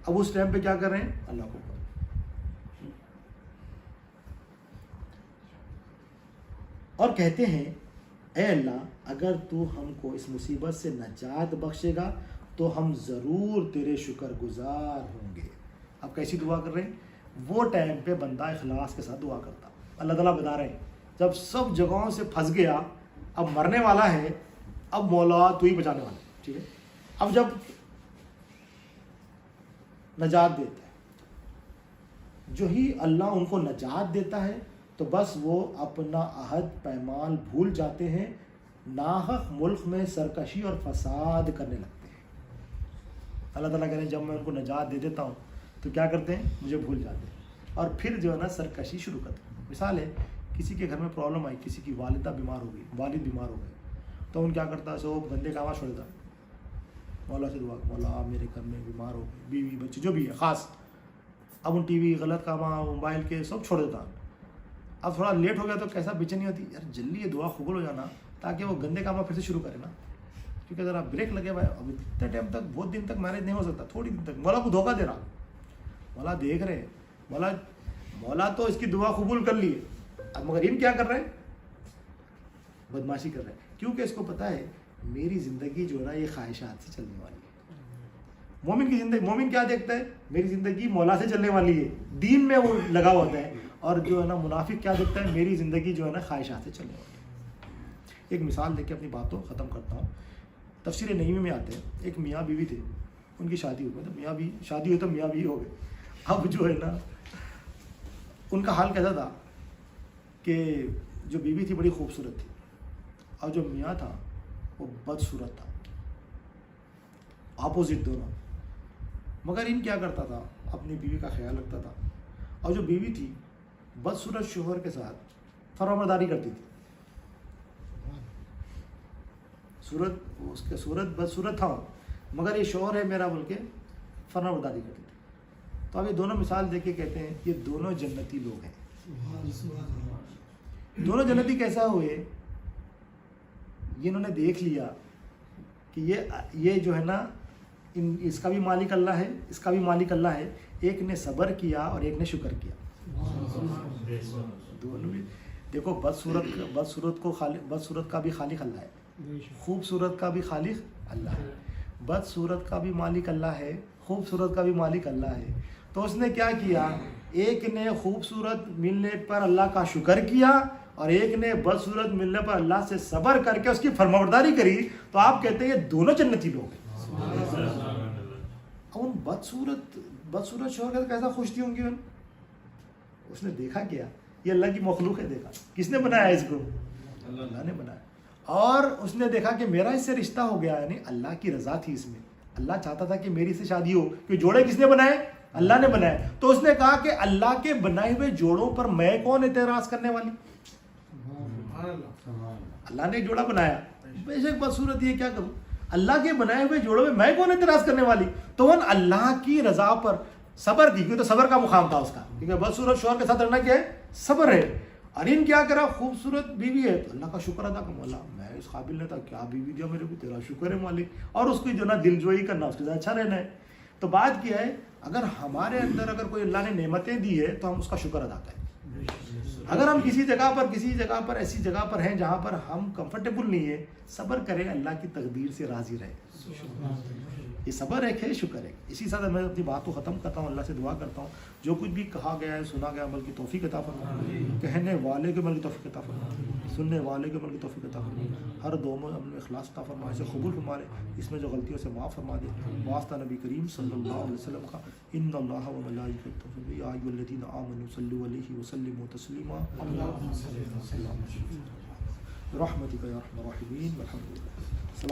اب اس ٹائم پہ کیا کر رہے ہیں؟ اللہ کو پکاریں اور کہتے ہیں اے اللہ اگر تو ہم کو اس مصیبت سے نجات بخشے گا تو ہم ضرور تیرے شکر گزار ہوں گے۔ اب کیسی دعا کر رہے ہیں؟ وہ ٹائم پہ بندہ اخلاص کے ساتھ دعا کرتا۔ اللہ تعالیٰ بتا رہے ہیں جب سب جگہوں سے پھنس گیا، اب مرنے والا ہے، اب مولا تو ہی بچانے والا ہے، ٹھیک ہے؟ اب جب نجات دیتا ہے، جو ہی اللہ ان کو نجات دیتا ہے تو بس وہ اپنا عہد پیمان بھول جاتے ہیں، ناحق ملک میں سرکشی اور فساد کرنے لگتے ہیں۔ اللہ تعالیٰ کہتے ہیں جب میں ان کو نجات دے دیتا ہوں تو کیا کرتے ہیں؟ مجھے بھول جاتے ہیں اور پھر جو ہے نا سرکشی شروع کرتے ہیں۔ مثال ہے کسی کے گھر میں پرابلم آئی، کسی کی والدہ بیمار ہو گئی، والد بیمار ہو گئے، تو ان کیا کرتا ہے؟ سو گندے کا آواز چھوڑتا، مولا سے دعا، مولا میرے گھر میں بیمار ہو گئے، بیوی بچے جو بھی ہے خاص، اب ان ٹی وی غلط کام، موبائل کے سب چھوڑ دیتا۔ اب تھوڑا لیٹ ہو گیا تو کیسا بے چینی ہوتی، یار جلدی یہ دعا قبول ہو جانا تاکہ وہ گندے کام پھر سے شروع کرے نا، کیونکہ ذرا بریک لگے بھائی، اب اتنے ٹائم تک بہت دن تک میرج نہیں ہو سکتا، تھوڑی دن تک مولا کو دھوکہ دے رہا، مولا دیکھ رہے، مولا تو اس کی دعا قبول کر لی، اب مگر ان کیا کر رہے ہیں؟ بدماشی کر رہا ہے، کیونکہ اس کو پتہ ہے میری زندگی جو ہے نا یہ خواہشات سے چلنے والی ہے۔ مومن کی زندگی، مومن کیا دیکھتا ہے؟ میری زندگی مولا سے چلنے والی ہے، دین میں وہ لگا ہوتا ہے، اور جو ہے نا منافق کیا دیکھتا ہے؟ میری زندگی جو ہے نا خواہشات سے چلنے والی ہے۔ ایک مثال دے کے اپنی بات کو ختم کرتا ہوں۔ تفسیر نعیمی میں آتے ہیں، ایک میاں بیوی تھے، ان کی شادی ہو گئی، تو میاں بھی شادی ہوئی تو میاں بھی ہو گئے۔ اب جو ہے نا ان کا حال کیسا تھا کہ جو بیوی تھی بڑی خوبصورت تھی، اور جو میاں تھا وہ بدصورت تھا، اپوزٹ دونوں۔ مگر ان کیا کرتا تھا؟ اپنی بیوی کا خیال رکھتا تھا، اور جو بیوی تھی بدصورت شوہر کے ساتھ فرمانبرداری کرتی تھی۔ اس کے صورت بدصورت تھا، مگر یہ شوہر ہے میرا بول کے فرمانبرداری کرتی تھی۔ تو اب یہ دونوں مثال دے کے کہتے ہیں یہ دونوں جنتی لوگ ہیں۔ دونوں جنتی کیسا ہوئے؟ انہوں نے دیکھ لیا کہ یہ جو ہے نا اس کا بھی مالک اللہ ہے، اس کا بھی مالک اللہ ہے، ایک نے صبر کیا اور ایک نے شکر کیا۔ دونوں بھی دیکھو، بدصورت کا بھی خالق اللہ ہے، خوبصورت کا بھی خالق اللہ ہے، بدصورت کا بھی مالک اللہ ہے، خوبصورت کا بھی مالک اللہ ہے۔ تو اس نے کیا کیا؟ ایک نے خوبصورت ملنے پر اللہ کا شکر کیا، اور ایک نے بدصورت ملنے پر اللہ سے صبر کر کے اس کی فرمانبرداری کری۔ تو آپ کہتے ہیں یہ دونوں جنتی لوگ ہیں۔ ان بدصورت شوہر کا کیسا خوش تھی ہوں گی؟ اس نے دیکھا کیا؟ یہ اللہ کی مخلوق ہے۔ دیکھا کس نے بنایا اس کو؟ اللہ نے بنایا۔ اور اس نے دیکھا کہ میرا اس سے رشتہ ہو گیا، یعنی اللہ کی رضا تھی اس میں، اللہ چاہتا تھا کہ میری سے شادی ہو، کہ جوڑے کس نے بنائے؟ اللہ نے بنائے۔ تو اس نے کہا کہ اللہ کے بنائے ہوئے جوڑوں پر میں کون اعتراض کرنے والی؟ اللہ نے ایک جوڑا بنایا، بے شک بدصورت، یہ کیا کروں؟ اللہ کے بنائے ہوئے جوڑوں میں میں کون اعتراض کرنے والی؟ تو وہ اللہ کی رضا پر صبر کی، کیونکہ تو صبر کا مقام تھا اس کا، کیونکہ بدصورت شوہر کے ساتھ رہنا کیا ہے؟ صبر ہے۔ اور ان کیا کرا؟ خوبصورت بیوی ہے تو اللہ کا شکر ادا کر، مولا میں اس قابل نہیں تھا، کیا بیوی دیا میرے کو، تیرا شکر ہے مالک، اور اس کی جو نا دل جوئی کرنا، اس کے ساتھ اچھا رہنا ہے۔ تو بات کیا ہے؟ اگر ہمارے اندر اگر کوئی اللہ نے نعمتیں دی ہے تو ہم اس کا شکر ادا کریں۔ اگر ہم کسی جگہ پر ایسی جگہ پر ہیں جہاں پر ہم کمفرٹیبل نہیں ہے، صبر کریں، اللہ کی تقدیر سے راضی رہیں۔ یہ صبر ہے، شکر ہے۔ اسی ساتھ میں اپنی بات کو ختم کرتا ہوں، اللہ سے دعا کرتا ہوں جو کچھ بھی کہا گیا ہے، سنا گیا، عمل کی توفیق عطا فرمائے، کہنے والے کے عمل کی توفیق عطا فرمائے، سننے والے کے عمل کی توفیق عطا فرمائے، ہر دو میں ہم نے اخلاص عطا فرمائے، اسے قبول فرمائے، اس میں جو غلطیوں سے معاف فرما دے۔ واسطہ نبی کریم صلی اللہ علیہ وسلم کا، ان اللہ و ملائکتہ یا ایھا الذین آمنوا صلوا علیہ وسلموا تسلیما، برحمتک یا ارحم الراحمین، والحمد للہ۔